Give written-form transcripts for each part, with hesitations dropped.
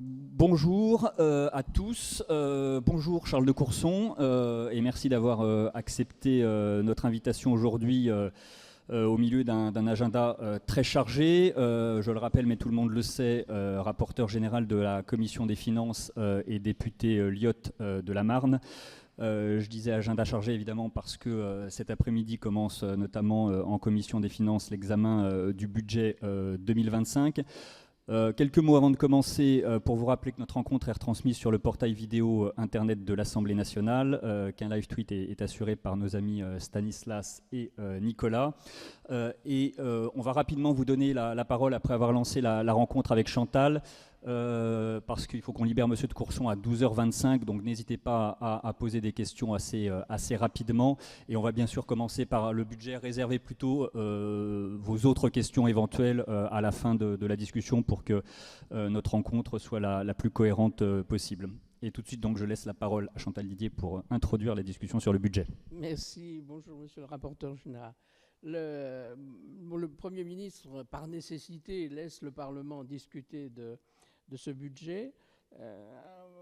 Bonjour à tous, bonjour Charles de Courson et merci d'avoir accepté notre invitation aujourd'hui au milieu d'un agenda très chargé. Je le rappelle, mais tout le monde le sait, rapporteur général de la Commission des Finances et député Lyotte de la Marne. Je disais agenda chargé évidemment parce que cet après-midi commence notamment en Commission des Finances l'examen du budget 2025. Quelques mots avant de commencer pour vous rappeler que notre rencontre est retransmise sur le portail vidéo internet de l'Assemblée nationale, qu'un live tweet est assuré par nos amis Stanislas et Nicolas. On va rapidement vous donner la parole après avoir lancé la rencontre avec Chantal. Parce qu'il faut qu'on libère Monsieur de Courson à 12h25, donc n'hésitez pas à poser des questions assez rapidement. Et on va bien sûr commencer par le budget, réserver plutôt vos autres questions éventuelles à la fin de la discussion pour que notre rencontre soit la plus cohérente possible. Et tout de suite, donc, je laisse la parole à Chantal Didier pour introduire la discussion sur le budget. Merci, bonjour Monsieur le rapporteur général. Le Premier ministre, par nécessité, laisse le Parlement discuter de ce budget.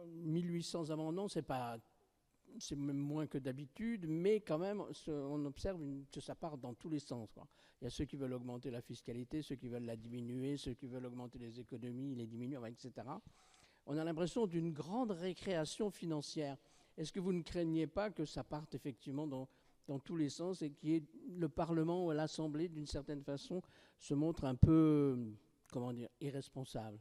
1800 amendements, c'est même moins que d'habitude, mais quand même, on observe que ça part dans tous les sens, quoi. Il y a ceux qui veulent augmenter la fiscalité, ceux qui veulent la diminuer, ceux qui veulent augmenter les économies, les diminuer, etc. On a l'impression d'une grande récréation financière. Est-ce que vous ne craignez pas que ça parte effectivement dans tous les sens et que le Parlement ou l'Assemblée, d'une certaine façon, se montre un peu, comment dire, irresponsable?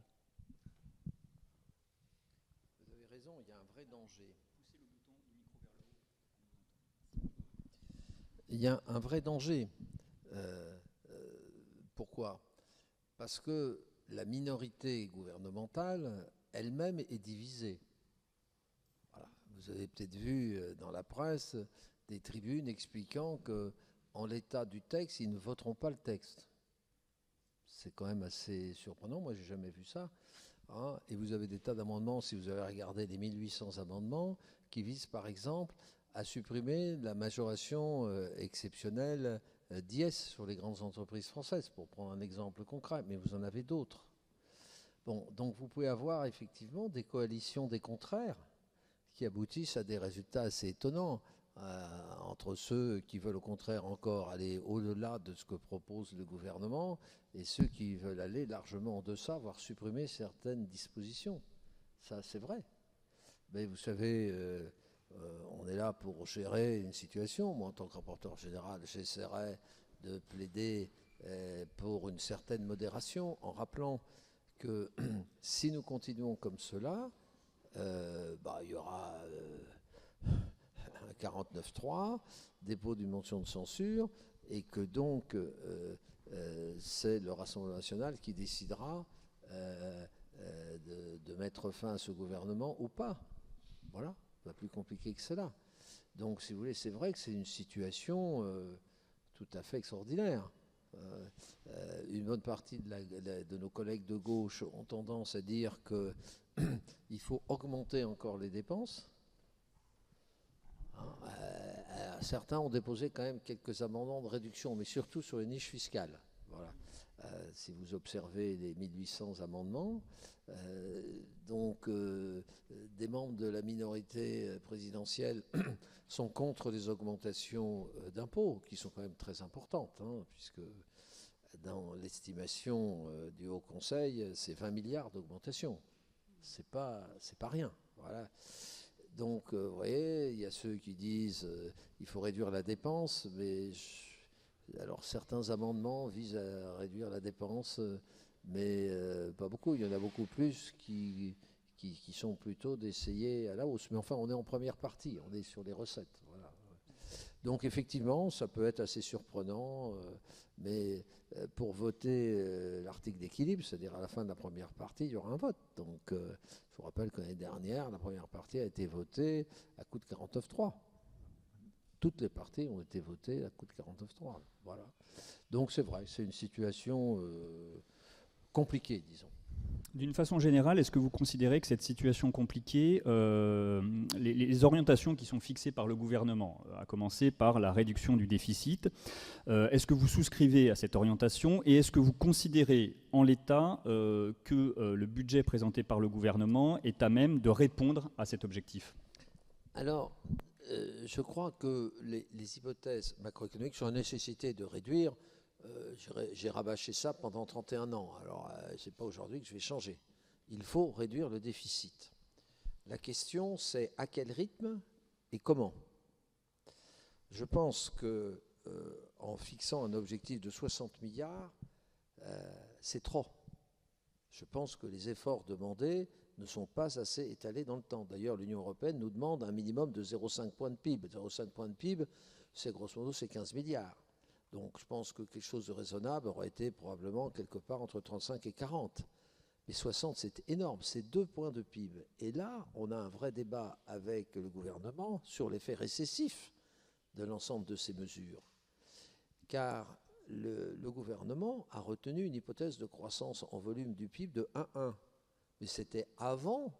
Vous avez raison, il y a un vrai danger. Il y a un vrai danger. Pourquoi? Parce que la minorité gouvernementale elle-même est divisée. Voilà. Vous avez peut-être vu dans la presse des tribunes expliquant qu'en l'état du texte, ils ne voteront pas le texte. C'est quand même assez surprenant, moi j'ai jamais vu ça. Hein. Et vous avez des tas d'amendements, si vous avez regardé les 1800 amendements, qui visent par exemple à supprimer la majoration exceptionnelle d'IS sur les grandes entreprises françaises, pour prendre un exemple concret, mais vous en avez d'autres. Bon, donc vous pouvez avoir effectivement des coalitions des contraires qui aboutissent à des résultats assez étonnants entre ceux qui veulent au contraire encore aller au-delà de ce que propose le gouvernement et ceux qui veulent aller largement en deçà, voire supprimer certaines dispositions. Ça, c'est vrai. Mais vous savez, on est là pour gérer une situation. Moi, en tant que rapporteur général, j'essaierai de plaider pour une certaine modération en rappelant que si nous continuons comme cela, il y aura un 49.3, dépôt d'une motion de censure, et que donc c'est le Rassemblement national qui décidera de mettre fin à ce gouvernement ou pas. Voilà, pas plus compliqué que cela. Donc, si vous voulez, c'est vrai que c'est une situation tout à fait extraordinaire. Une bonne partie de nos collègues de gauche ont tendance à dire qu'il faut augmenter encore les dépenses. Certains ont déposé quand même quelques amendements de réduction, mais surtout sur les niches fiscales. Voilà. Si vous observez les 1800 amendements, des membres de la minorité présidentielle sont contre les augmentations d'impôts, qui sont quand même très importantes, hein, puisque dans l'estimation du Haut Conseil, c'est 20 milliards d'augmentation. C'est pas rien. Voilà. Donc, vous voyez, il y a ceux qui disent qu'il faut réduire la dépense, mais alors certains amendements visent à réduire la dépense, mais pas beaucoup. Il y en a beaucoup plus qui sont plutôt d'essayer à la hausse. Mais enfin, on est en première partie, on est sur les recettes. Voilà. Donc, effectivement, ça peut être assez surprenant, mais pour voter l'article d'équilibre, c'est-à-dire à la fin de la première partie, il y aura un vote. Donc, je vous rappelle que l'année dernière, la première partie a été votée à coup de 49.3. Toutes les parties ont été votées à coup de 49.3. Voilà. Donc, c'est vrai, c'est une situation compliquée, disons. D'une façon générale, est-ce que vous considérez que cette situation compliquée, les orientations qui sont fixées par le gouvernement, à commencer par la réduction du déficit, est-ce que vous souscrivez à cette orientation et est-ce que vous considérez en l'état que le budget présenté par le gouvernement est à même de répondre à cet objectif ? Alors, je crois que les hypothèses macroéconomiques sur la nécessité de réduire, j'ai rabâché ça pendant 31 ans. Alors, ce n'est pas aujourd'hui que je vais changer. Il faut réduire le déficit. La question, c'est à quel rythme et comment. Je pense que en fixant un objectif de 60 milliards, c'est trop. Je pense que les efforts demandés ne sont pas assez étalés dans le temps. D'ailleurs, l'Union européenne nous demande un minimum de 0,5 points de PIB. 0,5 points de PIB, c'est grosso modo, c'est 15 milliards. Donc je pense que quelque chose de raisonnable aurait été probablement quelque part entre 35 et 40. Mais 60, c'est énorme, c'est 2 points de PIB. Et là, on a un vrai débat avec le gouvernement sur l'effet récessif de l'ensemble de ces mesures. Car le gouvernement a retenu une hypothèse de croissance en volume du PIB de 1,1. Mais c'était avant,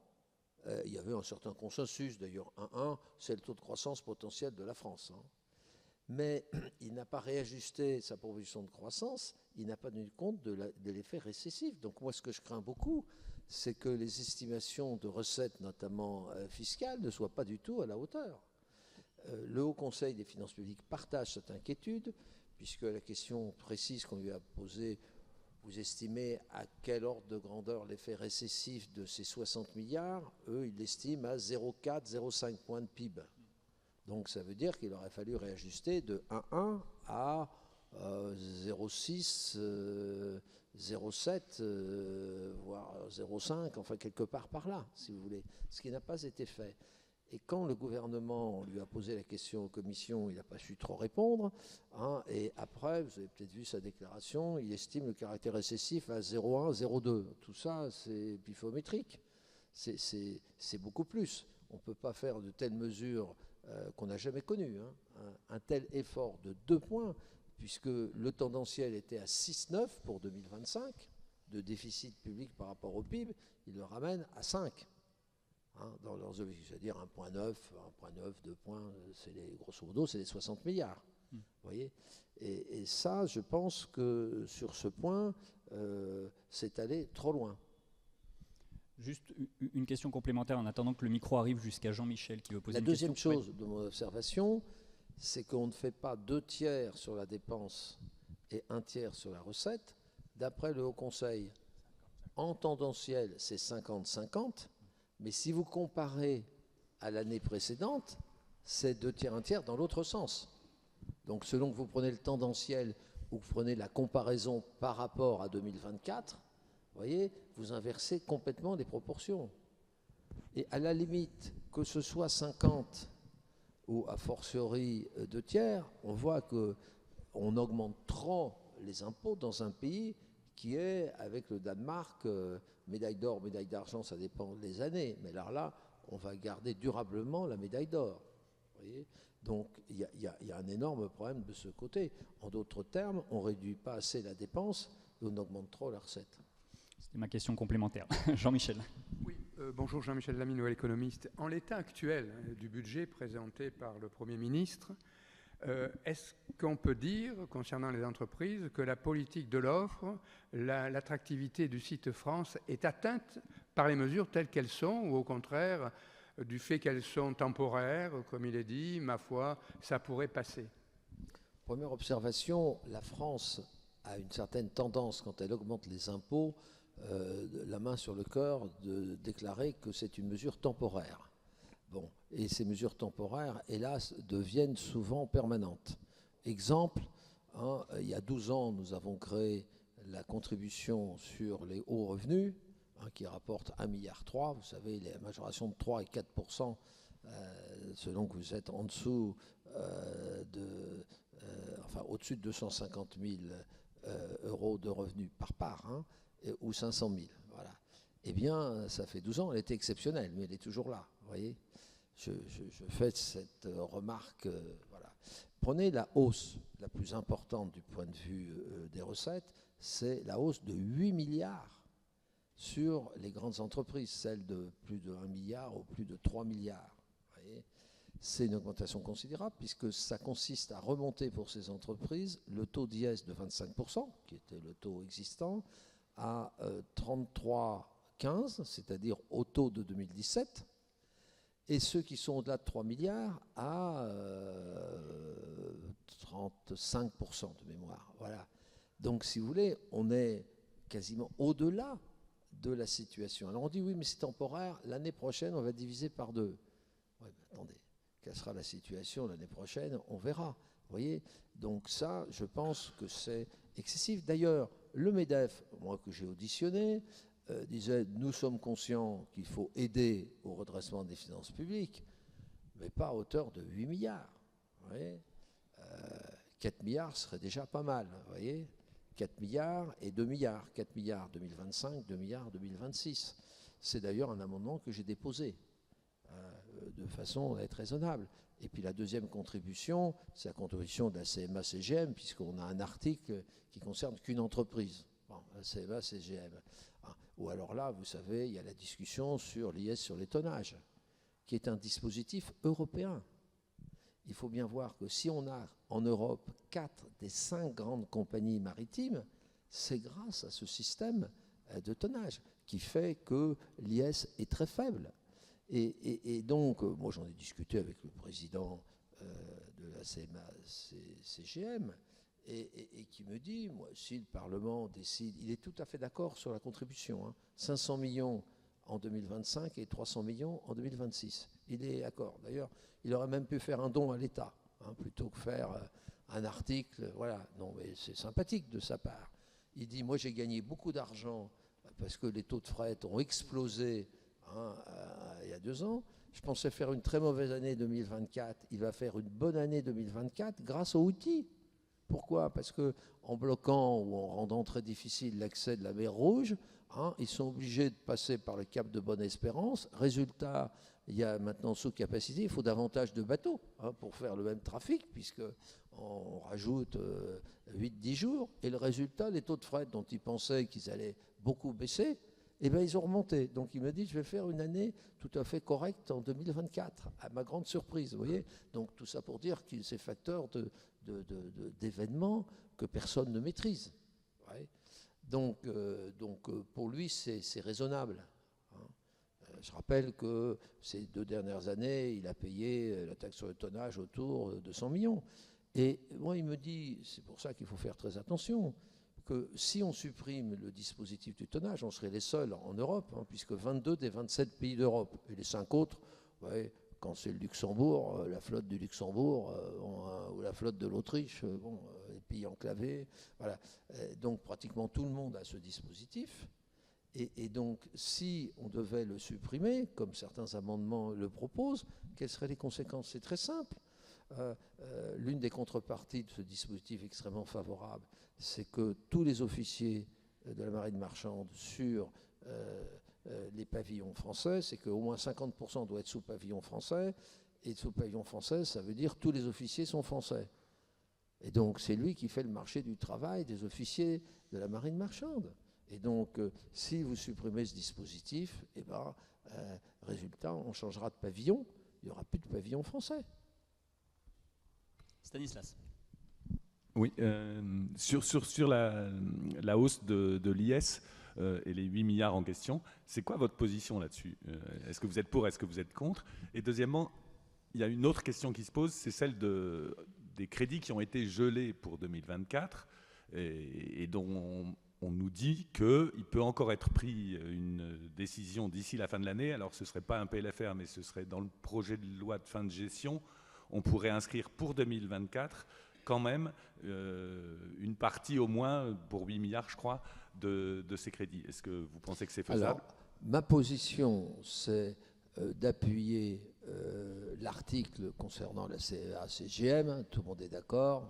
il y avait un certain consensus, d'ailleurs 1,1, c'est le taux de croissance potentiel de la France. Mais il n'a pas réajusté sa proposition de croissance, il n'a pas tenu compte de l'effet récessif. Donc moi, ce que je crains beaucoup, c'est que les estimations de recettes, notamment fiscales, ne soient pas du tout à la hauteur. Le Haut Conseil des finances publiques partage cette inquiétude, puisque la question précise qu'on lui a posée, vous estimez à quel ordre de grandeur l'effet récessif de ces 60 milliards, eux, ils l'estiment à 0,4, 0,5 points de PIB. Donc ça veut dire qu'il aurait fallu réajuster de 1,1 à 0,6, 0,7, voire 0,5, enfin quelque part par là, si vous voulez, ce qui n'a pas été fait. Et quand le gouvernement lui a posé la question aux commissions, il n'a pas su trop répondre. Et après, vous avez peut-être vu sa déclaration, il estime le caractère récessif à 0,1, 0,2. Tout ça, c'est pifométrique. C'est beaucoup plus. On ne peut pas faire de telles mesures qu'on n'a jamais connues. Un tel effort de 2 points, puisque le tendanciel était à 6,9 pour 2025, de déficit public par rapport au PIB, il le ramène à 5. Dans leurs objectifs, c'est-à-dire 1,9, 2 points, grosso modo, c'est les 60 milliards. Vous voyez, et ça, je pense que sur ce point, c'est allé trop loin. Juste une question complémentaire en attendant que le micro arrive jusqu'à Jean-Michel qui veut poser une question. La deuxième chose de mon observation, c'est qu'on ne fait pas 2 tiers sur la dépense et 1 tiers sur la recette. D'après le Haut Conseil, en tendanciel, c'est 50-50. Mais si vous comparez à l'année précédente, c'est 2 tiers, 1 tiers dans l'autre sens. Donc selon que vous prenez le tendanciel ou que vous prenez la comparaison par rapport à 2024, vous voyez, vous inversez complètement les proportions. Et à la limite, que ce soit 50 ou a fortiori 2 tiers, on voit qu'on augmente trop les impôts dans un pays qui est, avec le Danemark, médaille d'or, médaille d'argent, ça dépend des années. Mais alors là, on va garder durablement la médaille d'or. Vous voyez ? Donc, il y a un énorme problème de ce côté. En d'autres termes, on ne réduit pas assez la dépense et on augmente trop la recette. C'était ma question complémentaire. Jean-Michel. Oui, bonjour, Jean-Michel Lamy, nouvel économiste. En l'état actuel du budget présenté par le Premier ministre, est-ce qu'on peut dire, concernant les entreprises, que la politique de l'offre, l'attractivité du site France est atteinte par les mesures telles qu'elles sont, ou au contraire, du fait qu'elles sont temporaires, comme il est dit, ma foi, ça pourrait passer? Première observation, la France a une certaine tendance, quand elle augmente les impôts, la main sur le cœur, de déclarer que c'est une mesure temporaire. Bon, et ces mesures temporaires, hélas, deviennent souvent permanentes. Exemple, il y a 12 ans, nous avons créé la contribution sur les hauts revenus, qui rapporte 1,3 milliard. Vous savez, les majorations de 3 et 4%, selon que vous êtes en dessous au-dessus de 250 000 euros de revenus par part, ou 500 000. Voilà. Eh bien, ça fait 12 ans, elle était exceptionnelle, mais elle est toujours là, vous voyez. Je fais cette remarque. Voilà. Prenez la hausse la plus importante du point de vue des recettes, c'est la hausse de 8 milliards sur les grandes entreprises, celles de plus de 1 milliard ou plus de 3 milliards. Vous voyez, c'est une augmentation considérable puisque ça consiste à remonter pour ces entreprises le taux d'IS de 25%, qui était le taux existant, à 33,15, c'est-à-dire au taux de 2017, et ceux qui sont au-delà de 3 milliards à 35% de mémoire. Voilà. Donc, si vous voulez, on est quasiment au-delà de la situation. Alors, on dit oui, mais c'est temporaire. L'année prochaine, on va diviser par 2. Oui, mais attendez, quelle sera la situation l'année prochaine? On verra. Vous voyez? Donc, ça, je pense que c'est excessif. D'ailleurs, le MEDEF, moi que j'ai auditionné, disait nous sommes conscients qu'il faut aider au redressement des finances publiques, mais pas à hauteur de 8 milliards. Vous voyez, 4 milliards serait déjà pas mal. Vous voyez, 4 milliards et 2 milliards. 4 milliards 2025, 2 milliards 2026. C'est d'ailleurs un amendement que j'ai déposé de façon à être raisonnable. Et puis la deuxième contribution, c'est la contribution de la CMA-CGM, puisqu'on a un article qui concerne qu'une entreprise. Bon, la CMA-CGM. Ou alors là, vous savez, il y a la discussion sur l'IS sur les tonnages, qui est un dispositif européen. Il faut bien voir que si on a en Europe 4 des 5 grandes compagnies maritimes, c'est grâce à ce système de tonnage qui fait que l'IS est très faible. Et donc, moi j'en ai discuté avec le président de la CMA-CGM, et qui me dit, moi, si le Parlement décide, il est tout à fait d'accord sur la contribution, 500 millions en 2025 et 300 millions en 2026. Il est d'accord. D'ailleurs, il aurait même pu faire un don à l'État, plutôt que faire un article. Voilà, non, mais c'est sympathique de sa part. Il dit, moi j'ai gagné beaucoup d'argent parce que les taux de fret ont explosé il y a 2 ans. Je pensais faire une très mauvaise année 2024. Il va faire une bonne année 2024 grâce aux outils. Pourquoi? Parce qu'en bloquant ou en rendant très difficile l'accès de la mer Rouge, ils sont obligés de passer par le cap de Bonne-Espérance. Résultat, il y a maintenant sous-capacité, il faut davantage de bateaux pour faire le même trafic, puisqu'on rajoute 8-10 jours. Et le résultat, les taux de fret dont ils pensaient qu'ils allaient beaucoup baisser, eh bien, ils ont remonté. Donc, il me dit, je vais faire une année tout à fait correcte en 2024, à ma grande surprise, vous voyez. Donc, tout ça pour dire qu'il c'est facteur d'événements que personne ne maîtrise. Ouais. Donc, pour lui, c'est raisonnable. Je rappelle que ces 2 dernières années, il a payé la taxe sur le tonnage autour de 100 millions. Et moi, il me dit, c'est pour ça qu'il faut faire très attention, que si on supprime le dispositif du tonnage, on serait les seuls en Europe, puisque 22 des 27 pays d'Europe, et les 5 autres, ouais, quand c'est le Luxembourg, la flotte du Luxembourg, ou la flotte de l'Autriche, les pays enclavés, voilà. Donc pratiquement tout le monde a ce dispositif. Et donc, si on devait le supprimer, comme certains amendements le proposent, quelles seraient les conséquences? C'est très simple. L'une des contreparties de ce dispositif extrêmement favorable, c'est que tous les officiers de la marine marchande sur les pavillons français, c'est qu'au moins 50% doit être sous pavillon français, et sous pavillon français, ça veut dire tous les officiers sont français. Et donc, c'est lui qui fait le marché du travail des officiers de la marine marchande. Et donc, si vous supprimez ce dispositif, eh ben, résultat, on changera de pavillon, il n'y aura plus de pavillon français. Stanislas. Oui, sur la hausse de l'IS et les 8 milliards en question, c'est quoi votre position là-dessus? Est-ce que vous êtes pour, est-ce que vous êtes contre? Et deuxièmement, il y a une autre question qui se pose, c'est celle des crédits qui ont été gelés pour 2024 et dont on nous dit qu'il peut encore être pris une décision d'ici la fin de l'année. Alors ce ne serait pas un PLFR, mais ce serait dans le projet de loi de fin de gestion. On pourrait inscrire pour 2024 quand même une partie au moins, pour 8 milliards je crois, de ces crédits. Est-ce que vous pensez que c'est faisable? Alors, ma position, c'est d'appuyer l'article concernant la CMA-CGM. Tout le monde est d'accord.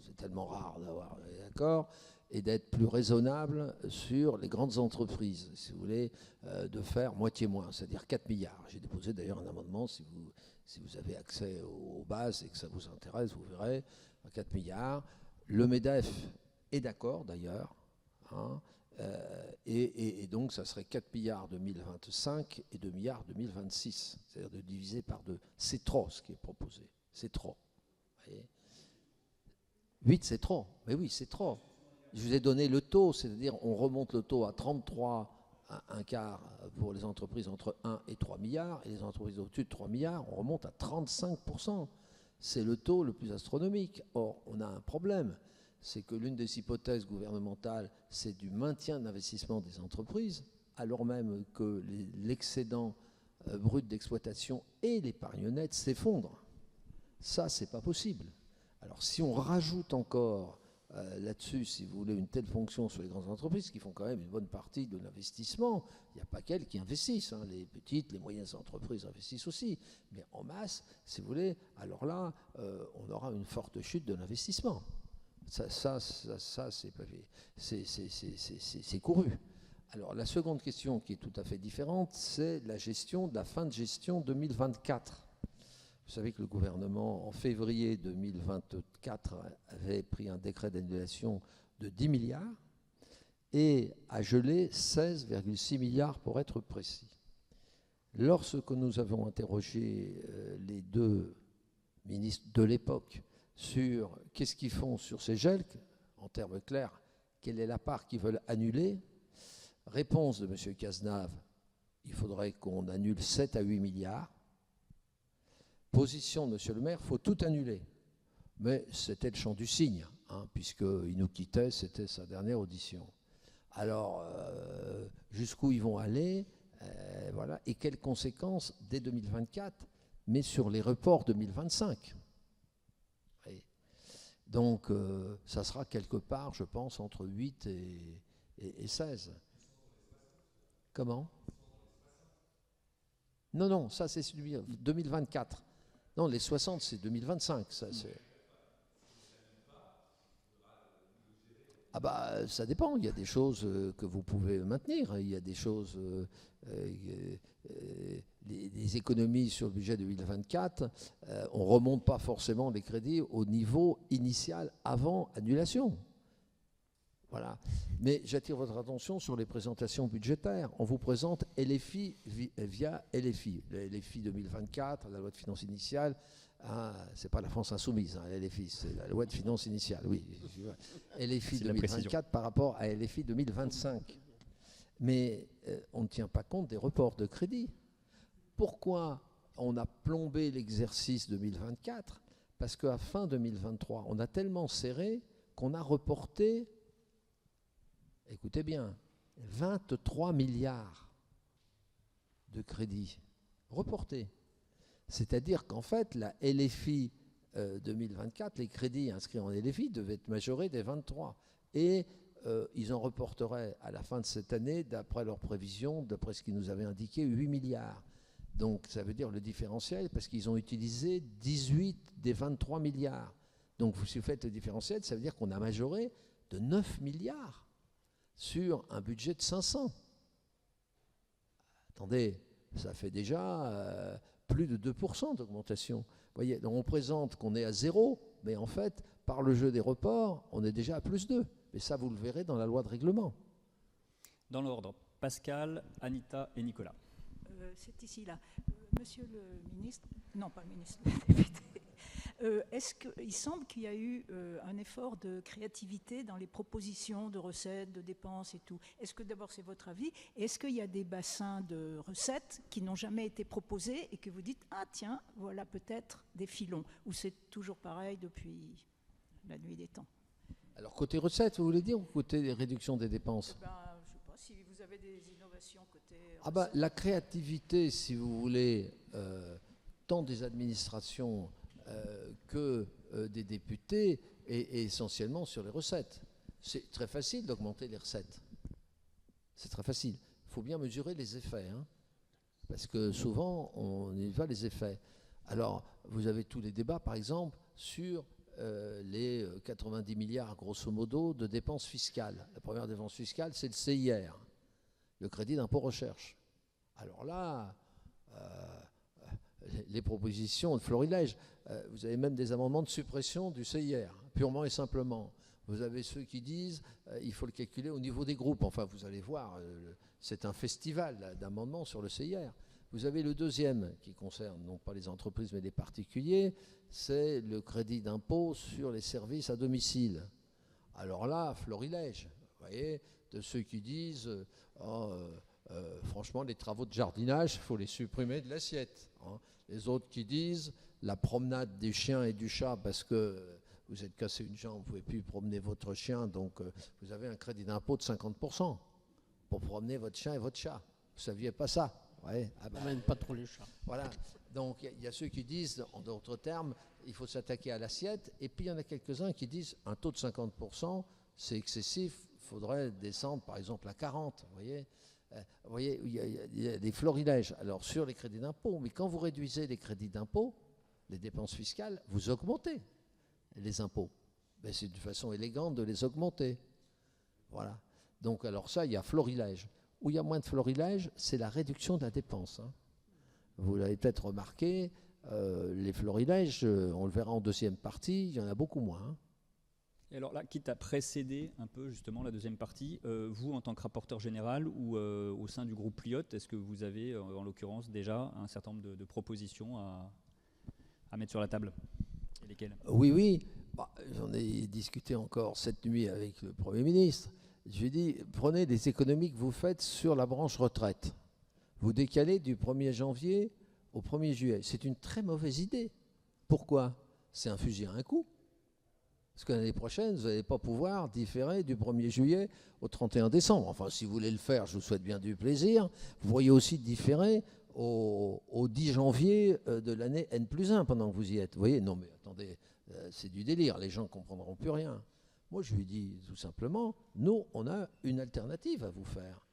C'est tellement rare d'avoir d'accord. Et d'être plus raisonnable sur les grandes entreprises, si vous voulez, de faire moitié moins, c'est-à-dire 4 milliards. J'ai déposé d'ailleurs un amendement, si vous avez accès aux bases et que ça vous intéresse, vous verrez, 4 milliards. Le MEDEF est d'accord d'ailleurs, Et donc, ça serait 4 milliards 2025 et 2 milliards 2026. C'est-à-dire de diviser par 2. C'est trop ce qui est proposé. C'est trop. 8, c'est trop. Mais oui, c'est trop. Je vous ai donné le taux, c'est-à-dire on remonte le taux à 33, un quart pour les entreprises entre 1 et 3 milliards, et les entreprises au-dessus de 3 milliards, on remonte à 35%. C'est le taux le plus astronomique. Or, on a un problème, c'est que l'une des hypothèses gouvernementales, c'est du maintien de l'investissement des entreprises, alors même que l'excédent brut d'exploitation et l'épargne nette s'effondrent. Ça, c'est pas possible. Alors, si on rajoute encore là-dessus, si vous voulez, une telle fonction sur les grandes entreprises qui font quand même une bonne partie de l'investissement. Il n'y a pas qu'elles qui investissent, hein. Les petites, les moyennes entreprises investissent aussi. Mais en masse, si vous voulez, alors là, on aura une forte chute de l'investissement. Ça c'est couru. Alors la seconde question qui est tout à fait différente, c'est la gestion de la fin de gestion 2024. Vous savez que le gouvernement, en février 2024, avait pris un décret d'annulation de 10 milliards et a gelé 16,6 milliards pour être précis. Lorsque nous avons interrogé les deux ministres de l'époque sur qu'est-ce qu'ils font sur ces gels, en termes clairs, quelle est la part qu'ils veulent annuler, réponse de M. Cazenave, il faudrait qu'on annule 7 à 8 milliards. Position de M. le maire, il faut tout annuler. Mais c'était le chant du cygne, hein, puisqu'il nous quittait, c'était sa dernière audition. Alors, jusqu'où ils vont aller, voilà, et quelles conséquences dès 2024, mais sur les reports 2025. Oui. Donc, ça sera quelque part, je pense, entre 8 et 16. Comment ? Non, ça c'est 2024. Non, les 60, c'est 2025. Ça ça dépend. Il y a des choses que vous pouvez maintenir. Il y a des choses... les économies sur le budget 2024, on ne remonte pas forcément les crédits au niveau initial avant annulation. Voilà. Mais j'attire votre attention sur les présentations budgétaires. On vous présente LFI via LFI. Le LFI 2024, la loi de finances initiale, hein, c'est pas la France insoumise, hein, LFI, c'est la loi de finances initiale, oui. LFI 2024 par rapport à LFI 2025. Mais on ne tient pas compte des reports de crédit. Pourquoi on a plombé l'exercice 2024 ? Parce qu'à fin 2023, on a tellement serré qu'on a reporté... Écoutez bien, 23 milliards de crédits reportés. C'est-à-dire qu'en fait, la LFI 2024, les crédits inscrits en LFI devaient être majorés des 23. Et ils en reporteraient à la fin de cette année, d'après leurs prévisions, d'après ce qu'ils nous avaient indiqué, 8 milliards. Donc ça veut dire le différentiel, parce qu'ils ont utilisé 18 des 23 milliards. Donc si vous faites le différentiel, ça veut dire qu'on a majoré de 9 milliards. Sur un budget de 500. Attendez, ça fait déjà plus de 2% d'augmentation. Vous voyez, donc on présente qu'on est à 0, mais en fait, par le jeu des reports, on est déjà à plus 2. Mais ça, vous le verrez dans la loi de règlement. Dans l'ordre, Pascal, Anita et Nicolas. C'est ici, là. Monsieur le ministre, non pas le ministre, le député, est-ce qu'il semble qu'il y a eu un effort de créativité dans les propositions de recettes, de dépenses et tout. Est-ce que d'abord c'est votre avis? Et est-ce qu'il y a des bassins de recettes qui n'ont jamais été proposés et que vous dites, ah tiens, voilà peut-être des filons, ou c'est toujours pareil depuis la nuit des temps? Alors côté recettes, vous voulez dire, ou côté réduction des dépenses? Je ne sais pas si vous avez des innovations côté recettes. La créativité, si vous voulez, tant des administrations que des députés, et essentiellement sur les recettes. C'est très facile d'augmenter les recettes. C'est très facile. Il faut bien mesurer les effets, hein, parce que souvent, on y va les effets. Alors, vous avez tous les débats, par exemple, sur les 90 milliards, grosso modo, de dépenses fiscales. La première dépense fiscale, c'est le CIR, le crédit d'impôt recherche. Alors là, les propositions de florilège, vous avez même des amendements de suppression du CIR, purement et simplement. Vous avez ceux qui disent il faut le calculer au niveau des groupes. Enfin, vous allez voir, c'est un festival d'amendements sur le CIR. Vous avez le deuxième qui concerne non pas les entreprises mais les particuliers, c'est le crédit d'impôt sur les services à domicile. Alors là, florilège, vous voyez, de ceux qui disent franchement, les travaux de jardinage, il faut les supprimer de l'assiette. Hein. Les autres qui disent la promenade des chiens et du chat parce que vous êtes cassé une jambe, vous ne pouvez plus promener votre chien, donc vous avez un crédit d'impôt de 50% pour promener votre chien et votre chat. Vous ne saviez pas ça? Ouais. Ah ben, même pas trop les chats. Voilà. Donc il y a ceux qui disent, en d'autres termes, il faut s'attaquer à l'assiette. Et puis il y en a quelques-uns qui disent un taux de 50%, c'est excessif. Il faudrait descendre par exemple à 40. Vous voyez, il y a des florilèges. Alors sur les crédits d'impôt, mais quand vous réduisez les crédits d'impôt, les dépenses fiscales, vous augmentez les impôts. Ben, c'est une façon élégante de les augmenter. Voilà. Donc alors ça, il y a florilège. Où il y a moins de florilège, c'est la réduction de la dépense. Hein. Vous l'avez peut-être remarqué, les florilèges, on le verra en deuxième partie, il y en a beaucoup moins. Hein. Et alors là, quitte à précéder un peu justement la deuxième partie, vous en tant que rapporteur général ou au sein du groupe Pliot, est-ce que vous avez en l'occurrence déjà un certain nombre de propositions à mettre sur la table? Et lesquelles? Oui. Bah, j'en ai discuté encore cette nuit avec le Premier ministre. Je lui ai dit, prenez les économies que vous faites sur la branche retraite. Vous décalez du 1er janvier au 1er juillet. C'est une très mauvaise idée. Pourquoi? C'est un fusil à un coup. Parce que l'année prochaine, vous n'allez pas pouvoir différer du 1er juillet au 31 décembre. Enfin, si vous voulez le faire, je vous souhaite bien du plaisir. Vous pourriez aussi différer au 10 janvier de l'année N+1 pendant que vous y êtes. Vous voyez, non mais attendez, c'est du délire. Les gens ne comprendront plus rien. Moi, je lui dis tout simplement, nous, on a une alternative à vous faire,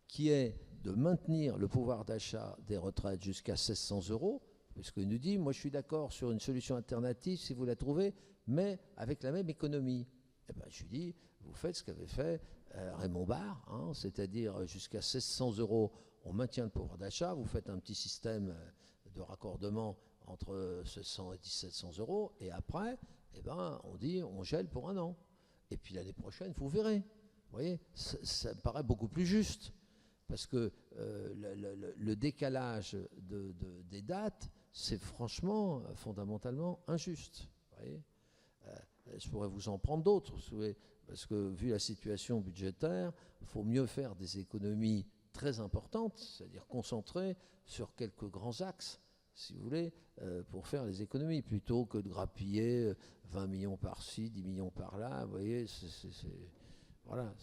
qui est de maintenir le pouvoir d'achat des retraites jusqu'à 1 600 €, puisqu'il nous dit, moi, je suis d'accord sur une solution alternative, si vous la trouvez, mais avec la même économie. Eh ben, je lui dis, vous faites ce qu'avait fait Raymond Barre, hein, c'est-à-dire jusqu'à 1 600 €, on maintient le pouvoir d'achat, vous faites un petit système de raccordement entre 600 et 1 700 €, et après, eh ben, on dit, on gèle pour un an. Et puis l'année prochaine, vous verrez. Vous voyez, ça me paraît beaucoup plus juste. Parce que le décalage des dates, c'est franchement, fondamentalement injuste. Vous voyez, je pourrais vous en prendre d'autres. Parce que vu la situation budgétaire, il faut mieux faire des économies très importantes, c'est-à-dire concentrer sur quelques grands axes, si vous voulez, pour faire les économies, plutôt que de grappiller 20 millions par-ci, 10 millions par-là. Vous voyez, voilà.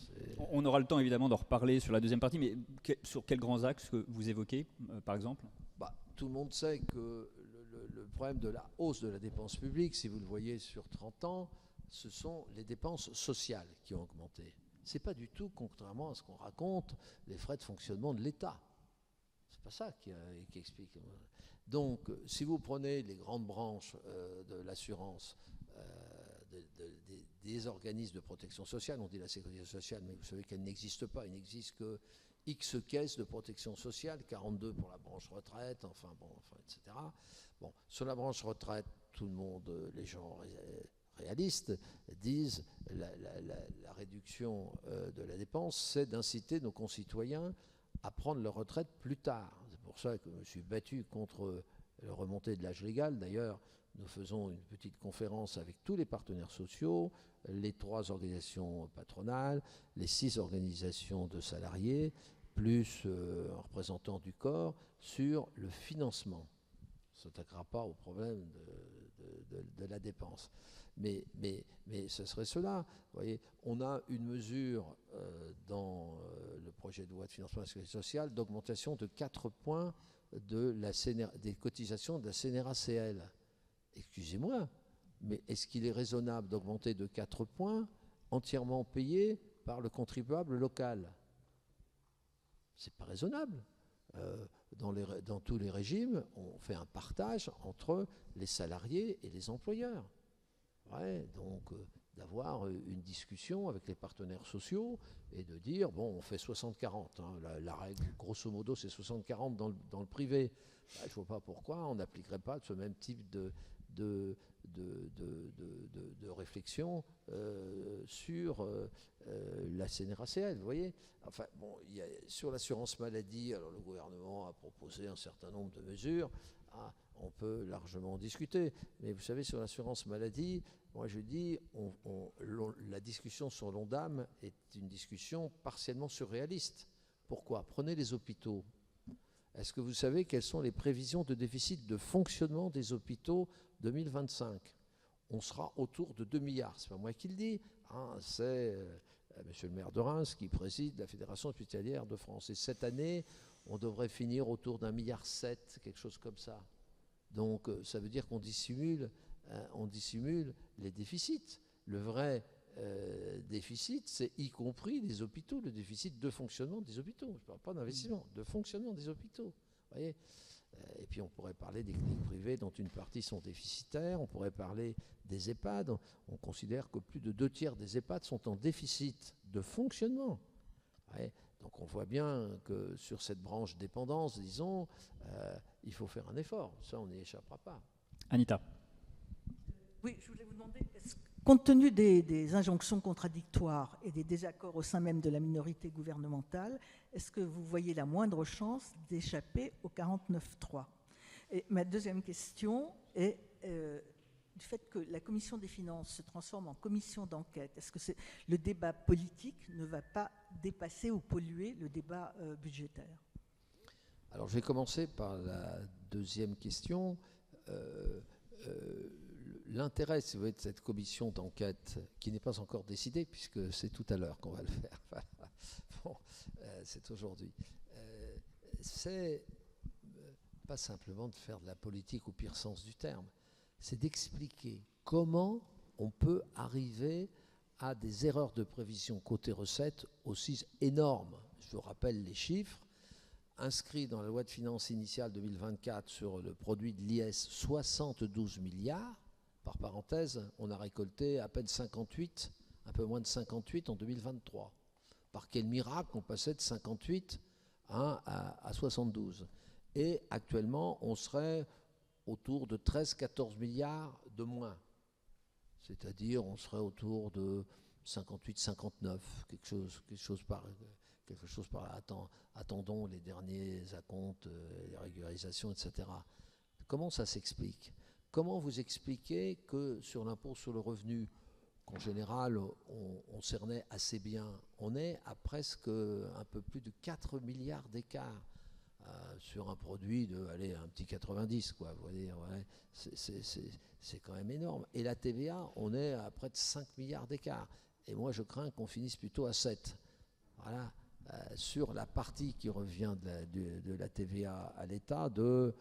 On aura le temps évidemment d'en reparler sur la deuxième partie, mais sur quels grands axes que vous évoquez, par exemple? Tout le monde sait que le problème de la hausse de la dépense publique, si vous le voyez sur 30 ans, ce sont les dépenses sociales qui ont augmenté. Ce n'est pas du tout, contrairement à ce qu'on raconte, les frais de fonctionnement de l'État. C'est pas ça qui explique. Donc, si vous prenez les grandes branches de l'assurance, des organismes de protection sociale, on dit la sécurité sociale, mais vous savez qu'elle n'existe pas. Il n'existe que X caisses de protection sociale, 42 pour la branche retraite, etc. Bon, sur la branche retraite, tout le monde, les gens réalistes, disent la réduction de la dépense, c'est d'inciter nos concitoyens à prendre leur retraite plus tard. C'est pour ça que je me suis battu contre la remontée de l'âge légal. D'ailleurs, nous faisons une petite conférence avec tous les partenaires sociaux, les 3 organisations patronales, les 6 organisations de salariés, plus un représentant du corps, sur le financement. On ne s'attaquera pas au problème de la dépense. Mais ce serait cela. Vous voyez, on a une mesure dans le projet de loi de financement de la sécurité sociale d'augmentation de 4 points des cotisations de la CNRACL. Excusez-moi, mais est-ce qu'il est raisonnable d'augmenter de 4 points entièrement payés par le contribuable local? C'est pas raisonnable. Dans tous les régimes, on fait un partage entre les salariés et les employeurs. Ouais, donc d'avoir une discussion avec les partenaires sociaux et de dire, bon, on fait 60-40. Hein, la règle, grosso modo, c'est 60-40 dans le privé. Je ne vois pas pourquoi on n'appliquerait pas ce même type de réflexion sur la CNRACL, vous voyez. Enfin, bon, sur l'assurance maladie, alors le gouvernement a proposé un certain nombre de mesures. On peut largement en discuter. Mais vous savez, sur l'assurance maladie, moi je dis, la discussion sur l'ONDAM est une discussion partiellement surréaliste. Pourquoi? Prenez les hôpitaux. Est-ce que vous savez quelles sont les prévisions de déficit de fonctionnement des hôpitaux 2025? On sera autour de 2 milliards. Ce n'est pas moi qui le dis, c'est monsieur le maire de Reims qui préside la Fédération hospitalière de France. Et cette année, on devrait finir autour d'1,7 milliard, quelque chose comme ça. Donc ça veut dire qu'on dissimule les déficits. Le vrai déficit, c'est y compris les hôpitaux, le déficit de fonctionnement des hôpitaux. Je ne parle pas d'investissement, de fonctionnement des hôpitaux. Vous voyez. Et puis on pourrait parler des cliniques privées dont une partie sont déficitaires, on pourrait parler des EHPAD. On considère que plus de 2/3 des EHPAD sont en déficit de fonctionnement. Ouais. Donc on voit bien que sur cette branche dépendance, disons, il faut faire un effort. Ça, on n'y échappera pas. Anita. Oui, je voulais vous demander, compte tenu des injonctions contradictoires et des désaccords au sein même de la minorité gouvernementale, est-ce que vous voyez la moindre chance d'échapper au 49.3 ? Et ma deuxième question est du fait que la commission des finances se transforme en commission d'enquête. Est-ce que le débat politique ne va pas dépasser ou polluer le débat budgétaire ? Alors je vais commencer par la deuxième question. L'intérêt, si vous voulez, de cette commission d'enquête, qui n'est pas encore décidée, puisque c'est tout à l'heure qu'on va le faire, bon, c'est aujourd'hui, c'est pas simplement de faire de la politique au pire sens du terme, c'est d'expliquer comment on peut arriver à des erreurs de prévision côté recettes aussi énormes. Je vous rappelle les chiffres. Inscrit dans la loi de finances initiale 2024 sur le produit de l'IS, 72 milliards. Par parenthèse, on a récolté à peine 58, un peu moins de 58 en 2023. Par quel miracle on passait de 58 à 72. Et actuellement, on serait autour de 13-14 milliards de moins. C'est-à-dire, on serait autour de 58-59, quelque chose par là. Attendons les derniers acomptes, les régularisations, etc. Comment ça s'explique? Comment vous expliquez que sur l'impôt sur le revenu, qu'en général on cernait assez bien, on est à presque un peu plus de 4 milliards d'écart sur un produit de, allez, un petit 90, quoi, vous voyez, ouais, c'est quand même énorme. Et la TVA, on est à près de 5 milliards d'écart. Et moi, je crains qu'on finisse plutôt à 7. Voilà. Sur la partie qui revient de la TVA à l'État de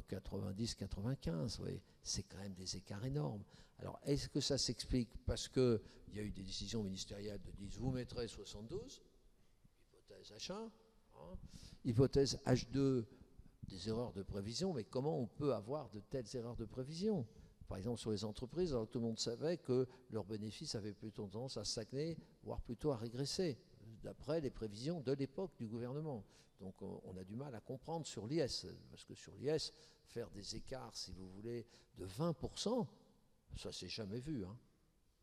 90-95, oui, c'est quand même des écarts énormes. Alors, est-ce que ça s'explique parce qu'il y a eu des décisions ministérielles de dire vous mettrez 72, hypothèse H1, hein, hypothèse H2, des erreurs de prévision, mais comment on peut avoir de telles erreurs de prévision? Par exemple, sur les entreprises, alors que tout le monde savait que leurs bénéfices avaient plutôt tendance à stagner, voire plutôt à régresser, d'après les prévisions de l'époque du gouvernement. Donc on a du mal à comprendre sur l'IS, parce que sur l'IS, faire des écarts, si vous voulez, de 20%, ça s'est jamais vu. Hein.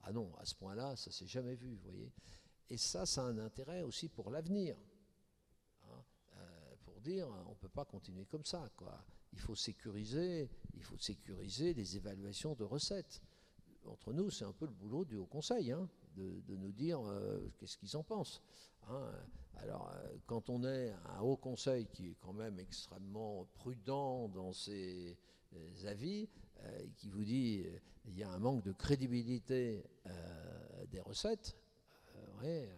Ah non, à ce point-là, ça s'est jamais vu, vous voyez. Et ça a un intérêt aussi pour l'avenir. Hein, pour dire, on ne peut pas continuer comme ça, quoi. Il faut sécuriser les évaluations de recettes. Entre nous, c'est un peu le boulot du Haut Conseil, hein, de nous dire qu'est-ce qu'ils en pensent. Hein. Alors, quand on est un Haut Conseil qui est quand même extrêmement prudent dans ses avis, qui vous dit il y a un manque de crédibilité des recettes, ouais,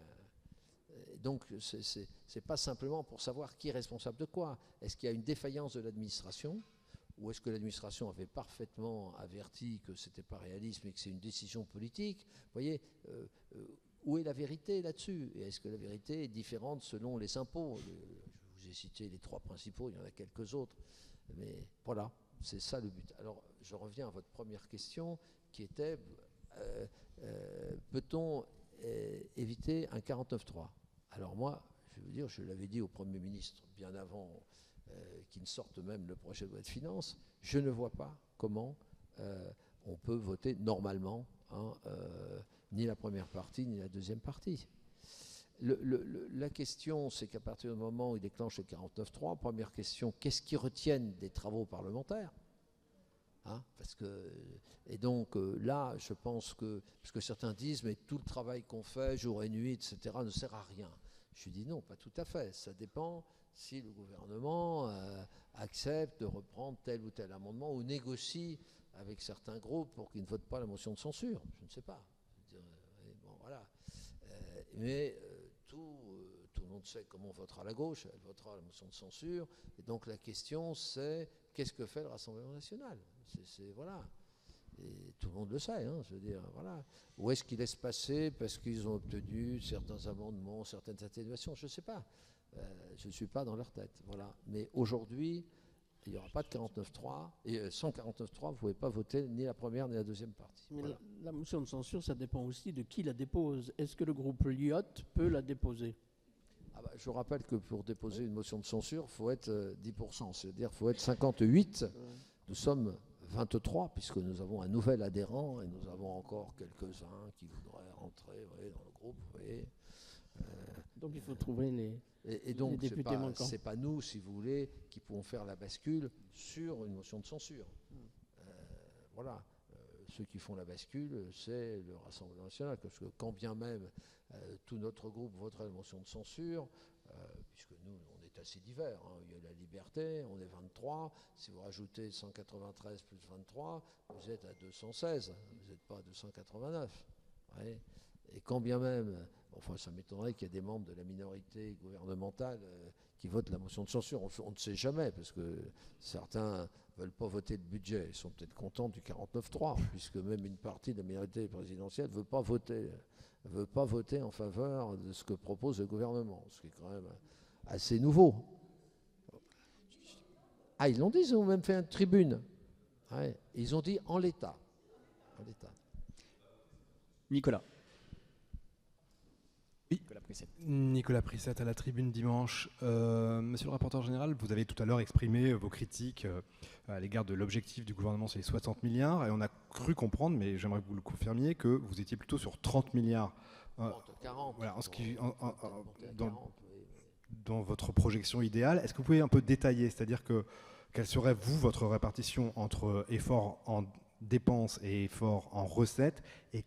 donc c'est pas simplement pour savoir qui est responsable de quoi. Est-ce qu'il y a une défaillance de l'administration ? Ou est-ce que l'administration avait parfaitement averti que ce n'était pas réaliste, mais que c'est une décision politique? Vous voyez, où est la vérité là-dessus? Et est-ce que la vérité est différente selon les impôts? Je vous ai cité les 3 principaux, il y en a quelques autres. Mais voilà, c'est ça le but. Alors, je reviens à votre première question, qui était, peut-on éviter un 49.3? Alors moi, je vais vous dire, je l'avais dit au Premier ministre bien avant qu'il ne sorte même le projet de loi de finances, je ne vois pas comment on peut voter normalement, ni la première partie, ni la deuxième partie. La question, c'est qu'à partir du moment où il déclenche le 49.3, première question, qu'est-ce qui retienne des travaux parlementaires ? Et donc là, je pense que, parce que certains disent, mais tout le travail qu'on fait, jour et nuit, etc., ne sert à rien. Je dis non, pas tout à fait. Ça dépend si le gouvernement accepte de reprendre tel ou tel amendement ou négocie avec certains groupes pour qu'ils ne votent pas la motion de censure. Je ne sais pas. Bon, voilà. Mais tout le monde sait comment votera la gauche. Elle votera la motion de censure. Et donc la question, c'est qu'est-ce que fait le Rassemblement national ? Voilà. Et tout le monde le sait, je veux dire, voilà. Ou est-ce qu'ils laissent passer parce qu'ils ont obtenu certains amendements, certaines atténuations ? Je ne sais pas. Je ne suis pas dans leur tête, voilà. Mais aujourd'hui, il n'y aura pas de 49.3. Et sans 49.3, vous ne pouvez pas voter ni la première ni la deuxième partie. Mais voilà. la motion de censure, ça dépend aussi de qui la dépose. Est-ce que le groupe Lyotte peut la déposer ? Je rappelle que pour déposer une motion de censure, il faut être 10%, c'est-à-dire qu'il faut être 58. Nous sommes 23, puisque nous avons un nouvel adhérent et nous avons encore quelques-uns qui voudraient rentrer dans le groupe. Donc il faut trouver les donc, députés manquants. C'est pas nous, si vous voulez, qui pouvons faire la bascule sur une motion de censure. Voilà. Ceux qui font la bascule, c'est le Rassemblement national, parce que quand bien même tout notre groupe voterait la motion de censure, puisque nous, on est assez divers, il y a la liberté, on est 23, si vous rajoutez 193 plus 23, vous êtes à 216, vous n'êtes pas à 289. Ouais. Et quand bien même, ça m'étonnerait qu'il y ait des membres de la minorité gouvernementale qui votent la motion de censure. On ne sait jamais, parce que certains ne veulent pas voter le budget. Ils sont peut-être contents du 49.3, puisque même une partie de la minorité présidentielle ne veut pas voter en faveur de ce que propose le gouvernement, ce qui est quand même assez nouveau. Ils l'ont dit, ils ont même fait une tribune. Ouais, ils ont dit en l'état. Nicolas. Oui, Nicolas Prissette à la tribune dimanche. Monsieur le rapporteur général, vous avez tout à l'heure exprimé vos critiques à l'égard de l'objectif du gouvernement, c'est les 60 milliards, et on a cru comprendre, mais j'aimerais que vous le confirmiez, que vous étiez plutôt sur 30 milliards. 40. Voilà, dans votre projection idéale. Est-ce que vous pouvez un peu détailler, c'est-à-dire quelle serait, votre répartition entre effort en dépenses et efforts en recettes, et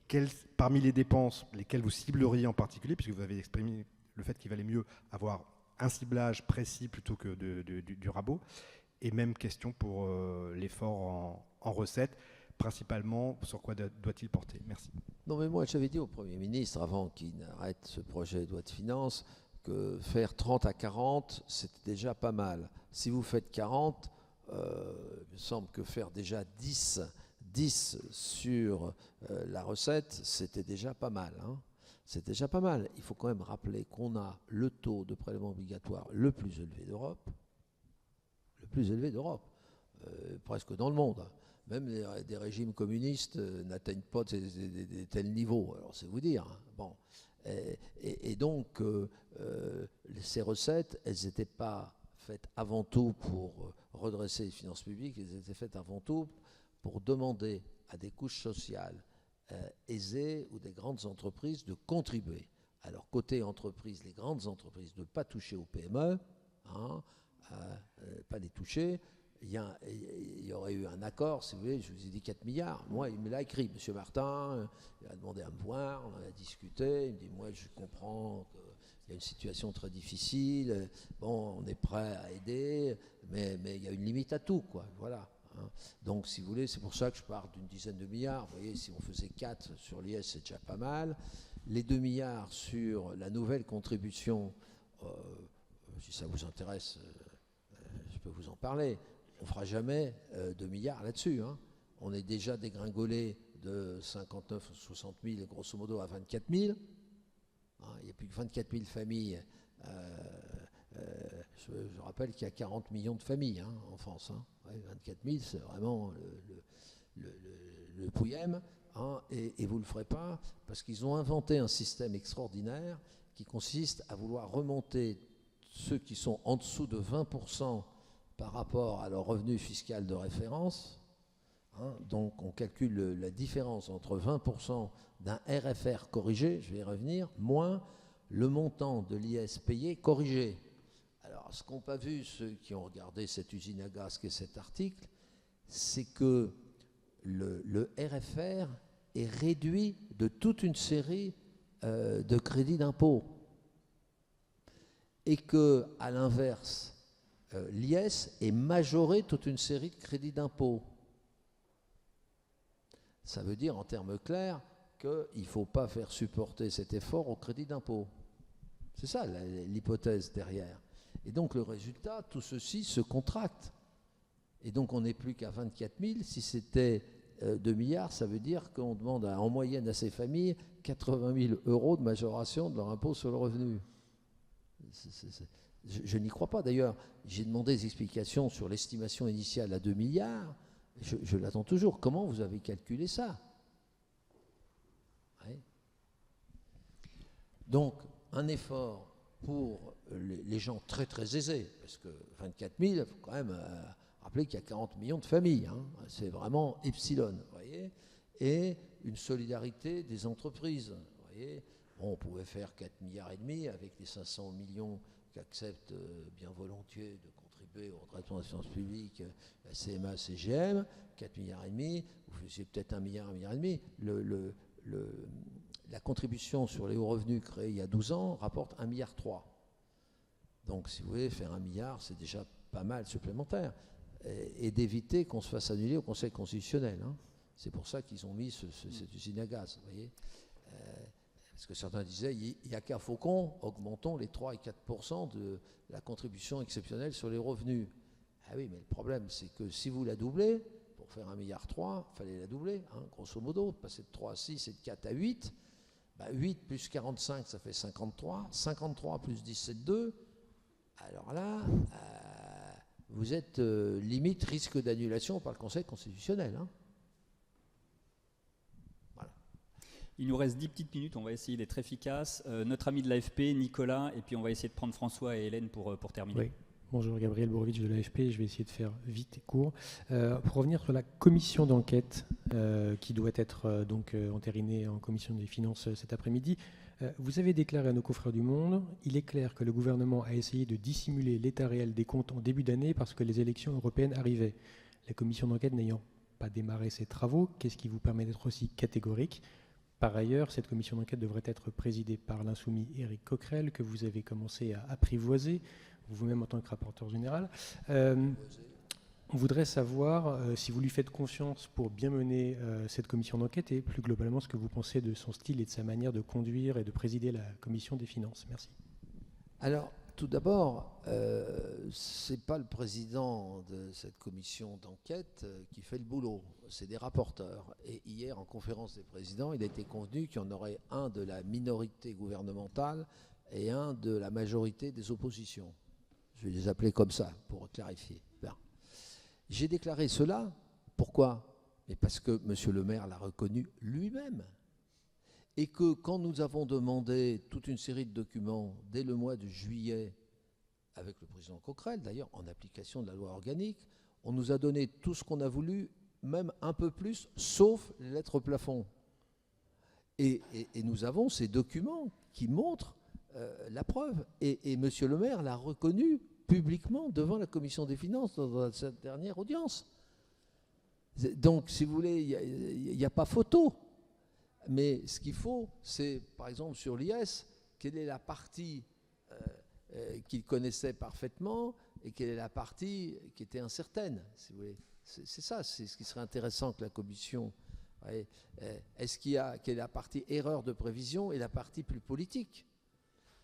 parmi les dépenses, lesquelles vous cibleriez en particulier, puisque vous avez exprimé le fait qu'il valait mieux avoir un ciblage précis plutôt que du rabot. Et même question pour l'effort en recettes, principalement, sur quoi doit-il porter ? Merci. Non, mais moi, j'avais dit au Premier ministre, avant qu'il n'arrête ce projet de loi de finances, que faire 30 à 40, c'était déjà pas mal. Si vous faites 40, il me semble que faire déjà 10 sur la recette, c'était déjà pas mal. C'est déjà pas mal. Il faut quand même rappeler qu'on a le taux de prélèvement obligatoire le plus élevé d'Europe. Presque dans le monde. Même des régimes communistes n'atteignent pas des tels niveaux. Alors c'est vous dire. Bon. Et donc, ces recettes, elles n'étaient pas faites avant tout pour redresser les finances publiques, elles étaient faites avant tout pour demander à des couches sociales aisées ou des grandes entreprises de contribuer. Alors, côté entreprises, les grandes entreprises, de ne pas toucher aux PME, pas les toucher. Il y aurait eu un accord, si vous voulez, je vous ai dit 4 milliards. Moi, il me l'a écrit, M. Martin, il a demandé à me voir, on en a discuté, il me dit, moi, je comprends qu'il y a une situation très difficile, bon, on est prêt à aider, mais il y a une limite à tout, quoi, voilà. Donc, si vous voulez, c'est pour ça que je pars d'une dizaine de milliards. Vous voyez, si on faisait 4 sur l'IS, c'est déjà pas mal. Les 2 milliards sur la nouvelle contribution, si ça vous intéresse, je peux vous en parler. On ne fera jamais 2 milliards là-dessus. On est déjà dégringolé de 59 ou 60 000, grosso modo, à 24 000. Il n'y a plus que 24 000 familles. Je rappelle qu'il y a 40 millions de familles en France. 24 000, c'est vraiment le pouillème. Et vous ne le ferez pas parce qu'ils ont inventé un système extraordinaire qui consiste à vouloir remonter ceux qui sont en dessous de 20% par rapport à leur revenu fiscal de référence, hein. Donc on calcule la différence entre 20% d'un RFR corrigé, je vais y revenir, moins le montant de l'IS payé corrigé. Alors, ce qu'ont pas vu ceux qui ont regardé cette usine à gaz qu'est cet article, c'est que le RFR est réduit de toute une série de crédits d'impôt. Et que, à l'inverse, l'IS est majoré toute une série de crédits d'impôt. Ça veut dire, en termes clairs, qu'il ne faut pas faire supporter cet effort au crédit d'impôt. C'est ça l'hypothèse derrière. Et donc le résultat, tout ceci se contracte. Et donc on n'est plus qu'à 24 000. Si c'était 2 milliards, ça veut dire qu'on demande en moyenne à ces familles 80 000 € de majoration de leur impôt sur le revenu. Je n'y crois pas. D'ailleurs, j'ai demandé des explications sur l'estimation initiale à 2 milliards. Je l'attends toujours. Comment vous avez calculé ça? Ouais. Donc, un effort pour les gens très très aisés, parce que 24 000, il faut quand même rappeler qu'il y a 40 millions de familles. Hein. C'est vraiment epsilon, vous voyez, et une solidarité des entreprises. Vous voyez. Bon, on pouvait faire 4 milliards et demi avec les 500 millions qu'acceptent bien volontiers de contribuer au traitement des finances publiques, la CMA, CGM, 4 milliards et demi, vous faisiez peut-être 1 milliard, 1 milliard et demi. La contribution sur les hauts revenus créée il y a 12 ans rapporte 1,3 milliard. Donc, si vous voulez faire 1 milliard, c'est déjà pas mal supplémentaire. Et d'éviter qu'on se fasse annuler au Conseil constitutionnel. Hein. C'est pour ça qu'ils ont mis cette usine à gaz, vous voyez. Parce que certains disaient, il n'y a qu'à Faucon, augmentons les 3 et 4% de la contribution exceptionnelle sur les revenus. Ah oui, mais le problème, c'est que si vous la doublez, pour faire 1,3 milliard, il fallait la doubler, hein, grosso modo, passer de 3 à 6 et de 4 à 8. Bah, 8 plus 45, ça fait 53. 53 plus 10, c'est 2. Alors là, vous êtes limite risque d'annulation par le Conseil constitutionnel. Hein. Voilà. Il nous reste 10 petites minutes, on va essayer d'être efficace. Notre ami de l'AFP, Nicolas, et puis on va essayer de prendre François et Hélène pour terminer. Oui. Bonjour, Gabriel Bourovitch de l'AFP, je vais essayer de faire vite et court. Pour revenir sur la commission d'enquête qui doit être entérinée en commission des finances cet après-midi, vous avez déclaré à nos confrères du Monde, il est clair que le gouvernement a essayé de dissimuler l'état réel des comptes en début d'année parce que les élections européennes arrivaient. La commission d'enquête n'ayant pas démarré ses travaux, qu'est-ce qui vous permet d'être aussi catégorique? Par ailleurs, cette commission d'enquête devrait être présidée par l'insoumis Éric Coquerel, que vous avez commencé à apprivoiser, vous-même en tant que rapporteur général. On voudrait savoir si vous lui faites confiance pour bien mener cette commission d'enquête et plus globalement ce que vous pensez de son style et de sa manière de conduire et de présider la commission des finances. Merci. Alors, tout d'abord, ce n'est pas le président de cette commission d'enquête qui fait le boulot, c'est des rapporteurs. Et hier, en conférence des présidents, il a été convenu qu'il y en aurait un de la minorité gouvernementale et un de la majorité des oppositions. Je vais les appeler comme ça, pour clarifier. Bien. J'ai déclaré cela, pourquoi? Mais parce que M. le maire l'a reconnu lui-même. Et que quand nous avons demandé toute une série de documents dès le mois de juillet, avec le président Coquerel d'ailleurs, en application de la loi organique, on nous a donné tout ce qu'on a voulu, même un peu plus, sauf les lettres plafond. Et nous avons ces documents qui montrent la preuve. Et M. le maire l'a reconnu publiquement devant la commission des finances dans cette dernière audience. Donc, si vous voulez, il n'y a pas photo. Mais ce qu'il faut, c'est, par exemple, sur l'IS, quelle est la partie qu'il connaissait parfaitement et quelle est la partie qui était incertaine, si vous voulez. C'est ça, c'est ce qui serait intéressant que la commission... Ouais, est-ce qu'il y a quelle est la partie erreur de prévision et la partie plus politique?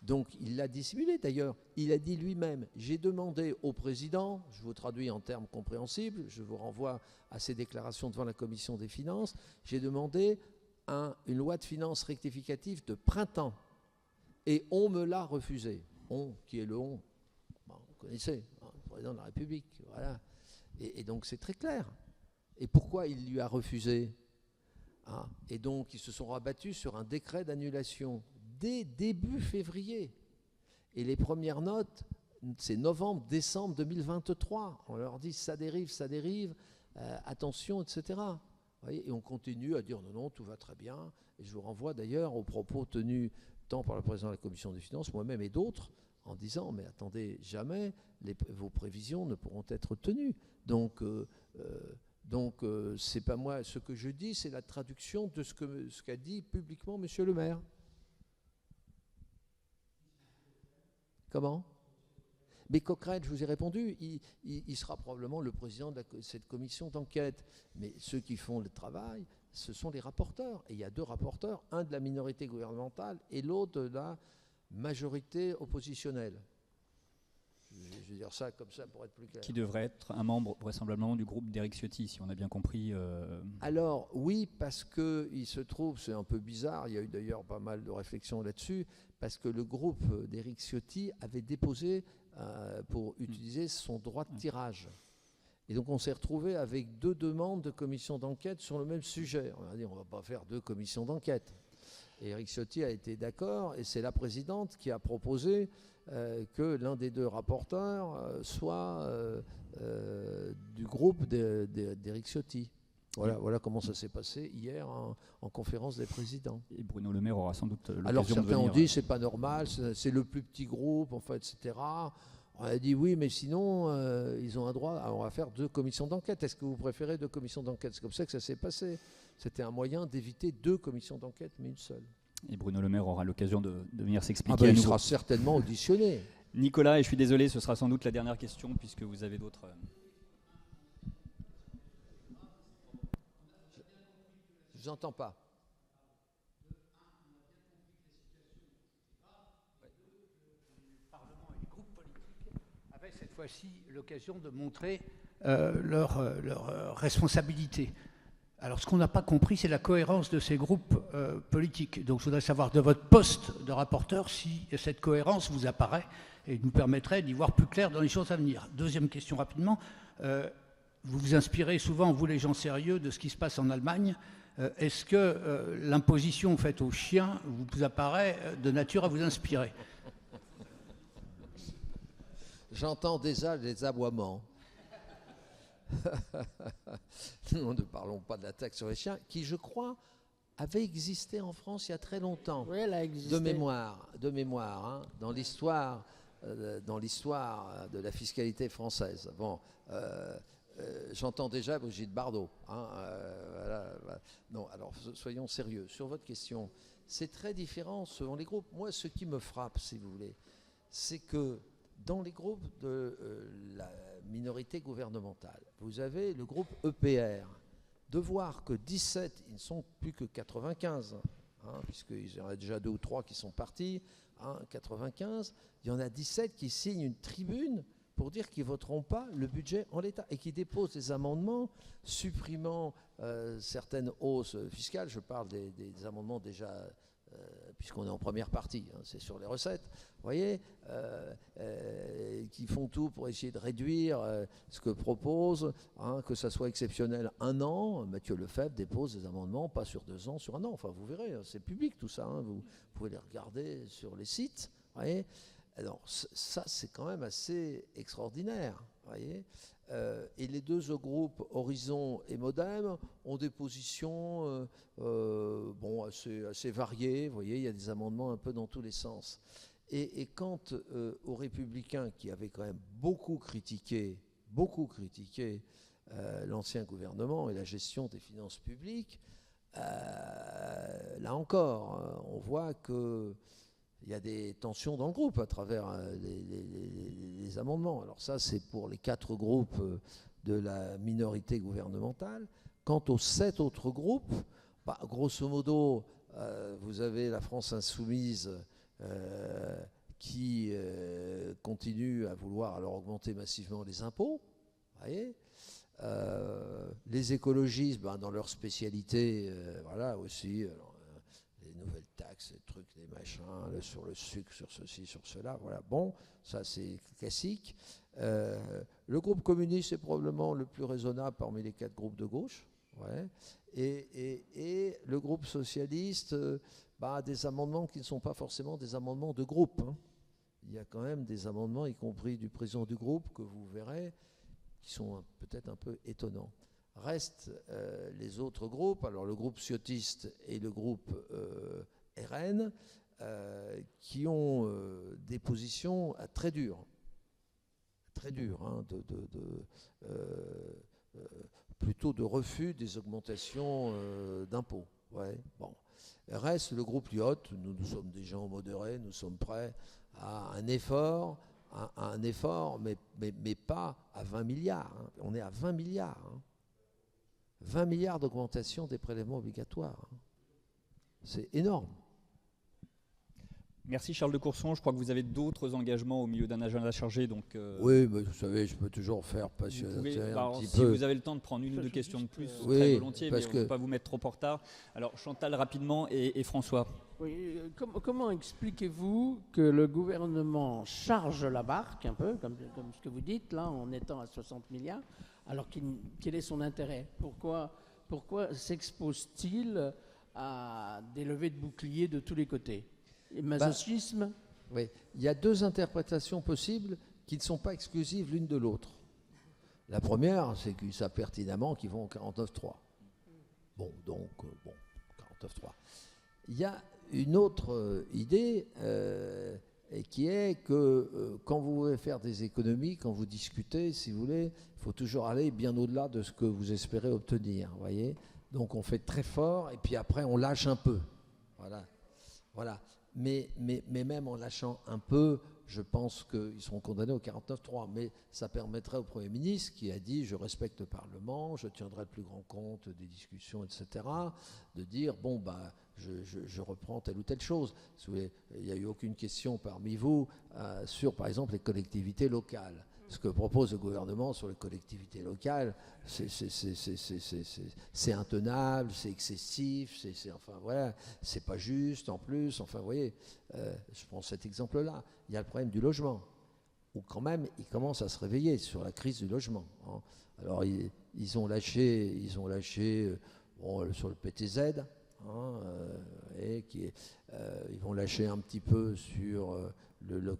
Donc, il l'a dissimulé d'ailleurs. Il a dit lui-même, j'ai demandé au président, je vous traduis en termes compréhensibles, je vous renvoie à ses déclarations devant la commission des finances, j'ai demandé une loi de finances rectificative de printemps. Et on me l'a refusé. On, qui est le on? Bon, vous connaissez, hein, le président de la République. Voilà. Et donc c'est très clair. Et pourquoi il lui a refusé? Hein? Et donc ils se sont rabattus sur un décret d'annulation dès début février. Et les premières notes, c'est novembre, décembre 2023. On leur dit ça dérive, ça dérive. attention, etc. Vous voyez, et on continue à dire non, tout va très bien. Et je vous renvoie d'ailleurs aux propos tenus tant par le président de la Commission des finances, moi-même et d'autres, en disant mais attendez, jamais vos prévisions ne pourront être tenues. Donc c'est pas moi. Ce que je dis, c'est la traduction de ce qu'a dit publiquement Monsieur le maire. Comment ? Mais Coquerel, je vous ai répondu, il sera probablement le président de cette commission d'enquête. Mais ceux qui font le travail, ce sont les rapporteurs. Et il y a 2 rapporteurs, un de la minorité gouvernementale et l'autre de la majorité oppositionnelle. Je vais dire ça comme ça pour être plus clair. Qui devrait être un membre vraisemblablement du groupe d'Éric Ciotti, si on a bien compris. Alors oui, parce qu'il se trouve, c'est un peu bizarre, il y a eu d'ailleurs pas mal de réflexions là-dessus, parce que le groupe d'Éric Ciotti avait déposé pour utiliser son droit de tirage. Et donc on s'est retrouvé avec 2 demandes de commission d'enquête sur le même sujet. On a dit on ne va pas faire 2 commissions d'enquête. Et Éric Ciotti a été d'accord, et c'est la présidente qui a proposé que l'un des 2 rapporteurs soit du groupe d'Éric Ciotti. Voilà comment ça s'est passé hier en conférence des présidents. Et Bruno Le Maire aura sans doute l'occasion de Alors certains venir. ont dit c'est pas normal, c'est le plus petit groupe, enfin, etc. On a dit oui, mais sinon ils ont un droit. Alors on va faire 2 commissions d'enquête. Est-ce que vous préférez 2 commissions d'enquête? C'est comme ça que ça s'est passé. C'était un moyen d'éviter 2 commissions d'enquête, mais une seule. Et Bruno Le Maire aura l'occasion de venir s'expliquer. Ah ben, à il nouveau. sera certainement auditionné. Nicolas, et je suis désolé, ce sera sans doute la dernière question puisque vous avez d'autres. Je vous entends pas. Parlement et les groupes politiques avaient cette fois-ci l'occasion de montrer leur responsabilité. Alors, ce qu'on n'a pas compris, c'est la cohérence de ces groupes politiques. Donc, je voudrais savoir de votre poste de rapporteur si cette cohérence vous apparaît et nous permettrait d'y voir plus clair dans les choses à venir. Deuxième question rapidement. Vous vous inspirez souvent, vous les gens sérieux, de ce qui se passe en Allemagne. Est-ce que l'imposition faite aux chiens vous apparaît de nature à vous inspirer? J'entends déjà les aboiements. Nous ne parlons pas de la taxe sur les chiens, qui, je crois, avait existé en France il y a très longtemps. Oui, elle a existé. De mémoire, hein, dans l'histoire de la fiscalité française. Bon, j'entends déjà Brigitte Bardot. Hein, voilà. Non, alors soyons sérieux. Sur votre question, c'est très différent selon les groupes. Moi, ce qui me frappe, si vous voulez, c'est que dans les groupes de la minorité gouvernementale, vous avez le groupe EPR, de voir que 17, ils ne sont plus que 95, hein, puisqu'il y en a déjà 2 ou 3 qui sont partis, hein, 95, il y en a 17 qui signent une tribune pour dire qu'ils ne voteront pas le budget en l'état et qui déposent des amendements supprimant certaines hausses fiscales. Je parle des amendements déjà, puisqu'on est en première partie, hein, c'est sur les recettes, vous voyez, qui font tout pour essayer de réduire ce que propose, hein, que ça soit exceptionnel 1 an. Mathieu Lefebvre dépose des amendements, pas sur 2 ans, sur 1 an. Enfin, vous verrez, c'est public tout ça, hein, vous pouvez les regarder sur les sites, vous voyez. Alors ça, c'est quand même assez extraordinaire, vous voyez. Et les 2 groupes, Horizon et Modem, ont des positions bon, assez variées. Vous voyez, il y a des amendements un peu dans tous les sens. Et quant aux Républicains, qui avaient quand même beaucoup critiqué l'ancien gouvernement et la gestion des finances publiques, là encore, on voit que il y a des tensions dans le groupe à travers les amendements. Alors ça, c'est pour les 4 groupes de la minorité gouvernementale. Quant aux 7 autres groupes, bah, grosso modo, vous avez la France insoumise qui continue à vouloir alors augmenter massivement les impôts. Vous voyez, les écologistes, ben, dans leur spécialité, voilà aussi... les nouvelles taxes, les trucs, les machins, sur le sucre, sur ceci, sur cela, voilà. Bon, ça c'est classique. Le groupe communiste est probablement le plus raisonnable parmi les 4 groupes de gauche. Ouais. Et le groupe socialiste a des amendements qui ne sont pas forcément des amendements de groupe. Hein. Il y a quand même des amendements, y compris du président du groupe, que vous verrez, qui sont peut-être un peu étonnants. Restent les autres groupes, alors le groupe Ciotiste et le groupe RN, qui ont des positions très dures. Très dures, hein, plutôt de refus des augmentations d'impôts. Ouais, bon. Reste le groupe Lyot, nous sommes des gens modérés, nous sommes prêts à un effort, mais pas à 20 milliards. Hein. On est à 20 milliards. Hein. 20 milliards d'augmentation des prélèvements obligatoires. Hein. C'est énorme. Merci Charles de Courson. Je crois que vous avez d'autres engagements au milieu d'un agenda chargé. Donc, oui, mais vous savez, je peux toujours faire passer un petit peu. Si vous avez le temps de prendre une ou deux questions de plus, oui, très volontiers, mais on ne que... va pas vous mettre trop en retard. Alors Chantal rapidement et François. Oui, comment expliquez-vous que le gouvernement charge la barque, un peu, comme ce que vous dites, là, en étant à 60 milliards, alors quel est son intérêt ? Pourquoi s'expose-t-il à des levées de boucliers de tous les côtés ? Et masochisme ? Oui, il y a deux interprétations possibles qui ne sont pas exclusives l'une de l'autre. La première, c'est qu'ils savent pertinemment qu'ils vont au 49.3. Bon, 49.3. Il y a une autre idée qui est que quand vous voulez faire des économies, quand vous discutez, si vous voulez, il faut toujours aller bien au-delà de ce que vous espérez obtenir. Voyez ? Donc on fait très fort et puis après on lâche un peu. Voilà. Mais même en lâchant un peu, je pense qu'ils seront condamnés au 49.3. Mais ça permettrait au Premier ministre, qui a dit « je respecte le Parlement, je tiendrai le plus grand compte des discussions, etc. », de dire « bon, je reprends telle ou telle chose ». Il n'y a eu aucune question parmi vous sur, par exemple, les collectivités locales. Ce que propose le gouvernement sur les collectivités locales, c'est intenable, c'est excessif, enfin voilà, c'est pas juste en plus. Enfin, vous voyez, je prends cet exemple-là. Il y a le problème du logement, où quand même, ils commencent à se réveiller sur la crise du logement. Hein. Alors, ils ont lâché sur le PTZ, hein, ils vont lâcher un petit peu sur le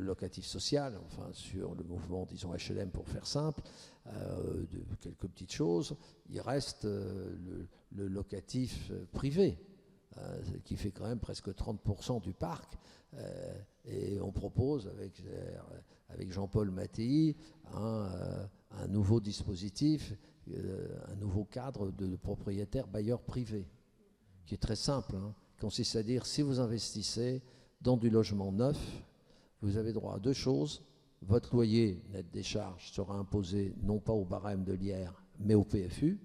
locatif social, enfin sur le mouvement, disons, HLM pour faire simple, de quelques petites choses. Il reste le locatif privé, qui fait quand même presque 30% du parc. Et on propose avec Jean-Paul Mattei un nouveau dispositif, un nouveau cadre de propriétaires bailleurs privés, qui est très simple, hein, qui consiste à dire si vous investissez dans du logement neuf, vous avez droit à deux choses. Votre loyer net des charges sera imposé non pas au barème de l'IR, mais au PFU.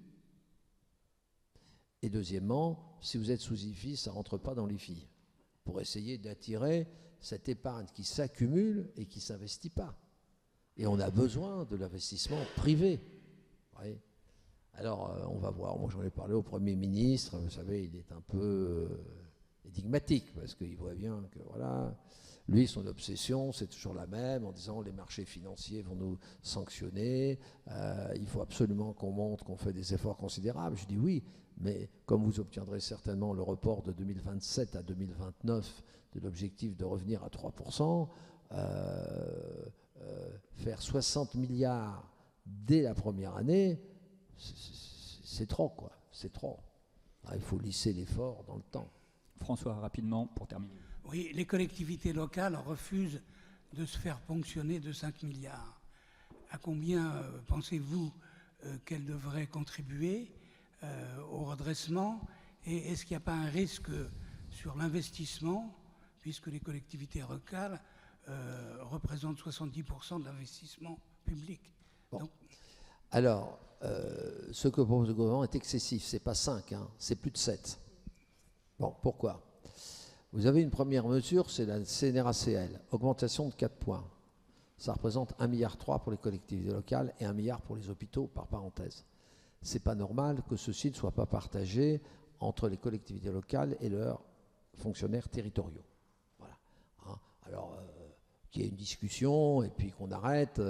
Et deuxièmement, si vous êtes sous IFI, ça ne rentre pas dans l'IFI, pour essayer d'attirer cette épargne qui s'accumule et qui ne s'investit pas. Et on a besoin de l'investissement privé. Oui. Alors, on va voir. Moi, j'en ai parlé au Premier ministre. Vous savez, il est un peu énigmatique, parce qu'il voit bien que, voilà, lui, son obsession, c'est toujours la même, en disant les marchés financiers vont nous sanctionner, il faut absolument qu'on montre qu'on fait des efforts considérables. Je dis oui, mais comme vous obtiendrez certainement le report de 2027 à 2029 de l'objectif de revenir à 3%, faire 60 milliards dès la première année, c'est trop, quoi. C'est trop. Il faut lisser l'effort dans le temps. François, rapidement, pour terminer. Oui, les collectivités locales refusent de se faire ponctionner de 5 milliards. À combien pensez-vous qu'elles devraient contribuer au redressement ? Et est-ce qu'il n'y a pas un risque sur l'investissement, puisque les collectivités locales représentent 70% de l'investissement public? Bon. Donc... Alors, ce que propose le gouvernement est excessif. Ce n'est pas 5, hein, c'est plus de 7. Bon, pourquoi ? Vous avez une première mesure, c'est la CNRACL, augmentation de 4 points. Ça représente 1,3 milliard pour les collectivités locales et 1 milliard pour les hôpitaux, par parenthèse. Ce n'est pas normal que ceci ne soit pas partagé entre les collectivités locales et leurs fonctionnaires territoriaux. Voilà. Hein. Alors, qu'il y ait une discussion et puis qu'on arrête,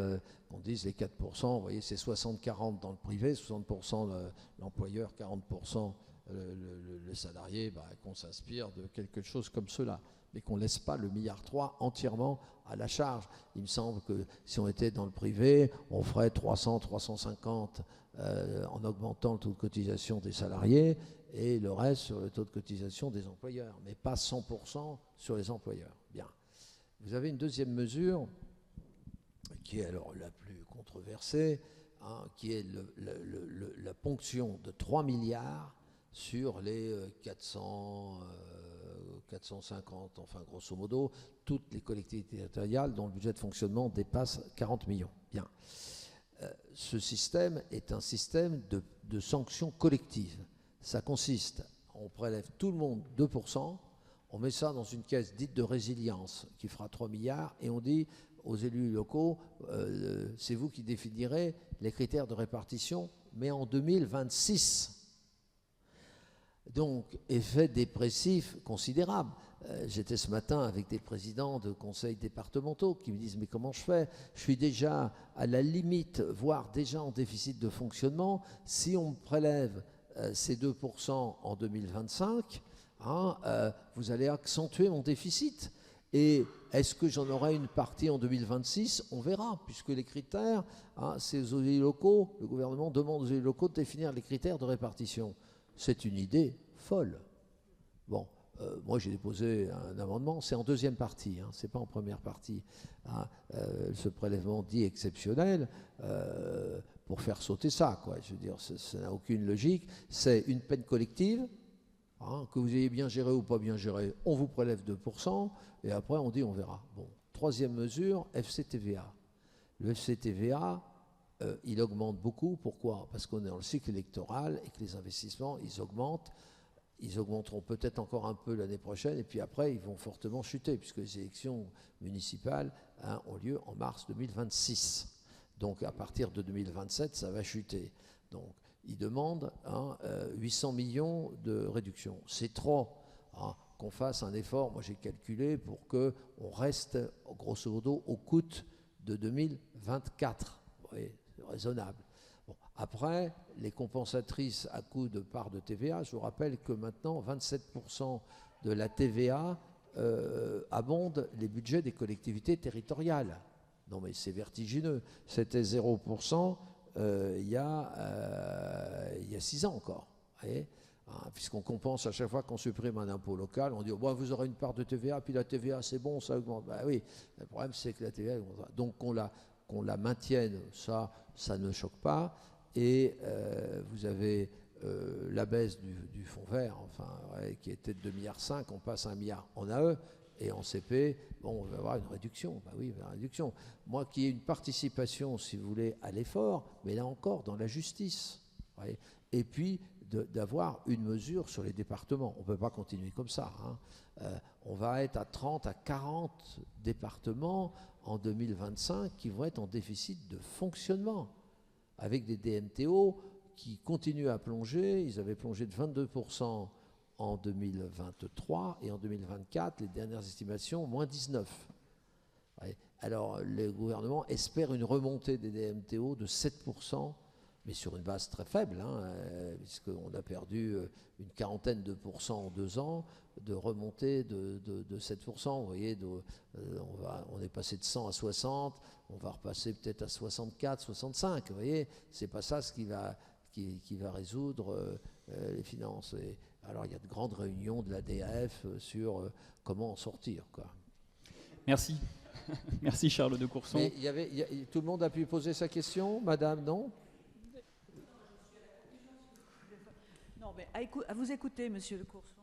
qu'on dise les 4%, vous voyez, c'est 60-40 dans le privé, 60% l'employeur, 40% le salarié, qu'on s'inspire de quelque chose comme cela. mais qu'on ne laisse pas le 1,3 milliard entièrement à la charge. Il me semble que si on était dans le privé, on ferait 300, 350 en augmentant le taux de cotisation des salariés et le reste sur le taux de cotisation des employeurs, mais pas 100% sur les employeurs. Bien. Vous avez une deuxième mesure qui est alors la plus controversée, hein, qui est la ponction de 3 milliards sur les 450, enfin grosso modo, toutes les collectivités territoriales dont le budget de fonctionnement dépasse 40 millions. Bien. Ce système est un système de sanctions collectives. Ça consiste, on prélève tout le monde 2%, on met ça dans une caisse dite de résilience qui fera 3 milliards et on dit aux élus locaux, c'est vous qui définirez les critères de répartition, mais en 2026. Donc, effet dépressif considérable. J'étais ce matin avec des présidents de conseils départementaux qui me disent « Mais comment je fais? Je suis déjà à la limite, voire déjà en déficit de fonctionnement. Si on me prélève ces 2% en 2025, hein, vous allez accentuer mon déficit. Et est-ce que j'en aurai une partie en 2026? On verra, puisque les critères, hein, c'est aux élus locaux, le gouvernement demande aux élus locaux de définir les critères de répartition. C'est une idée folle. Bon, moi j'ai déposé un amendement, c'est en deuxième partie, hein, c'est pas en première partie. Hein, ce prélèvement dit exceptionnel, pour faire sauter ça, quoi. Je veux dire, ça n'a aucune logique. C'est une peine collective. Hein, que vous ayez bien géré ou pas bien géré, on vous prélève 2%, et après on dit on verra. Bon, troisième mesure, FCTVA. Le FCTVA, il augmente beaucoup. Pourquoi? Parce qu'on est dans le cycle électoral et que les investissements, ils augmentent. Ils augmenteront peut-être encore un peu l'année prochaine, et puis après, ils vont fortement chuter, puisque les élections municipales, hein, ont lieu en mars 2026. Donc à partir de 2027, ça va chuter. Donc, il demande, hein, 800 millions de réduction. C'est trop, hein, qu'on fasse un effort. Moi, j'ai calculé pour qu'on reste, grosso modo, au coût de 2024. Vous voyez, c'est raisonnable. Bon. Après, les compensatrices à coût de part de TVA, je vous rappelle que maintenant, 27% de la TVA abonde les budgets des collectivités territoriales. Non, mais c'est vertigineux. C'était 0%. Il y a 6 ans encore, hein, puisqu'on compense à chaque fois qu'on supprime un impôt local, on dit oh, bon, vous aurez une part de TVA, puis la TVA c'est bon, ça augmente. Ben oui, le problème c'est que la TVA augmente. Donc qu'on la maintienne, ça ne choque pas. Et vous avez la baisse du fonds vert, enfin, ouais, qui était de 2,5 milliards, on passe à 1 milliard en AE. Et en CP, bon, on va avoir une réduction. Ben oui, une réduction. Moi, qui ai une participation, si vous voulez, à l'effort, mais là encore, dans la justice. Ouais. Et puis, d'avoir une mesure sur les départements. On ne peut pas continuer comme ça. Hein. On va être à 30, à 40 départements en 2025 qui vont être en déficit de fonctionnement, avec des DMTO qui continuent à plonger. Ils avaient plongé de 22% en 2023 et en 2024, les dernières estimations, moins 19. Ouais. Alors, le gouvernement espère une remontée des DMTO de 7%, mais sur une base très faible, hein, puisqu'on a perdu une quarantaine de pourcents en 2 ans, de remontée de 7%. Vous voyez, on est passé de 100 à 60, on va repasser peut-être à 64, 65. Vous voyez, c'est pas ça ce qui va résoudre les finances. Alors, il y a de grandes réunions de l'ADF sur comment en sortir, quoi. Merci. Merci Charles de Courson. Mais tout le monde a pu poser sa question, madame, non? Non, mais à vous écouter, monsieur de Courson,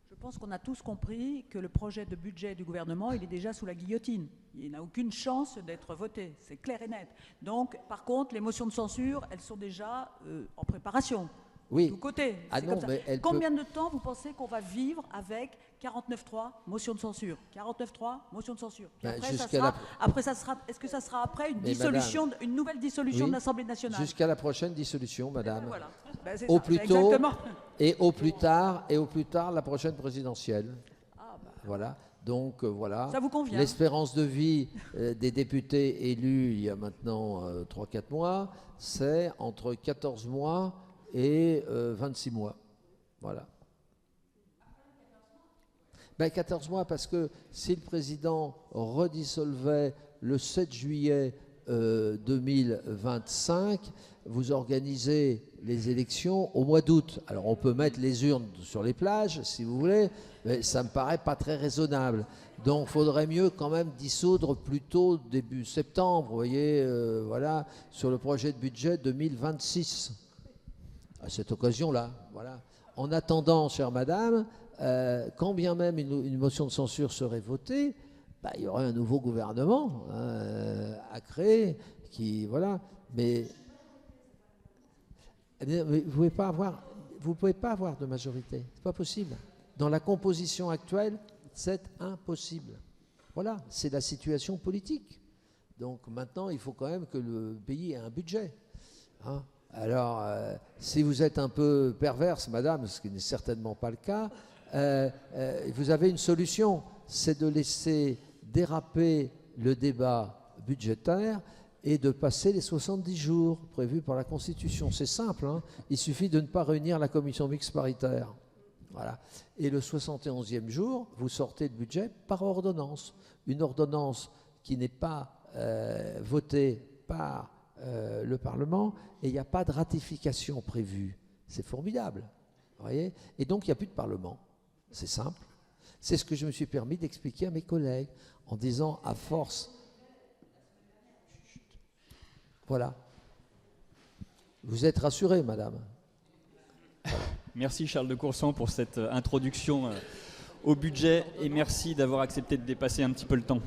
je pense qu'on a tous compris que le projet de budget du gouvernement, il est déjà sous la guillotine. Il n'a aucune chance d'être voté, c'est clair et net. Donc, par contre, les motions de censure, elles sont déjà en préparation. Oui. De tous côtés. Ah non, mais combien de temps vous pensez qu'on va vivre avec 49.3, motion de censure, 49.3, motion de censure? Est-ce que ça sera après une dissolution, madame, une nouvelle dissolution, oui, de l'Assemblée nationale? Jusqu'à la prochaine dissolution, madame. Voilà. Ben, au plus tôt et au plus tard la prochaine présidentielle. Ah, bah. Voilà. Donc voilà. Ça vous convient? L'espérance de vie des députés élus il y a maintenant 3-4 mois, c'est entre 14 mois et 26 mois. Voilà. Ben 14 mois, parce que si le président redissolvait le 7 juillet 2025, vous organisez les élections au mois d'août. Alors on peut mettre les urnes sur les plages, si vous voulez, mais ça me paraît pas très raisonnable. Donc il faudrait mieux quand même dissoudre plutôt début septembre, vous voyez, voilà, sur le projet de budget 2026. À cette occasion-là, voilà. En attendant, chère madame, quand bien même une motion de censure serait votée, bah, il y aurait un nouveau gouvernement à créer, qui, voilà. Mais vous ne pouvez pas avoir de majorité. C'est pas possible. Dans la composition actuelle, c'est impossible. Voilà, c'est la situation politique. Donc maintenant, il faut quand même que le pays ait un budget. Hein. Alors, si vous êtes un peu perverse, madame, ce qui n'est certainement pas le cas, vous avez une solution, c'est de laisser déraper le débat budgétaire et de passer les 70 jours prévus par la Constitution. C'est simple, hein, il suffit de ne pas réunir la commission mixte paritaire. Voilà. Et le 71e jour, vous sortez le budget par ordonnance. Une ordonnance qui n'est pas votée par le Parlement, et il n'y a pas de ratification prévue. C'est formidable. Vous voyez ? Et donc, il n'y a plus de Parlement. C'est simple. C'est ce que je me suis permis d'expliquer à mes collègues, en disant, à force... Voilà. Vous êtes rassurée, madame. Voilà. Merci Charles de Courson pour cette introduction au budget, et merci d'avoir accepté de dépasser un petit peu le temps.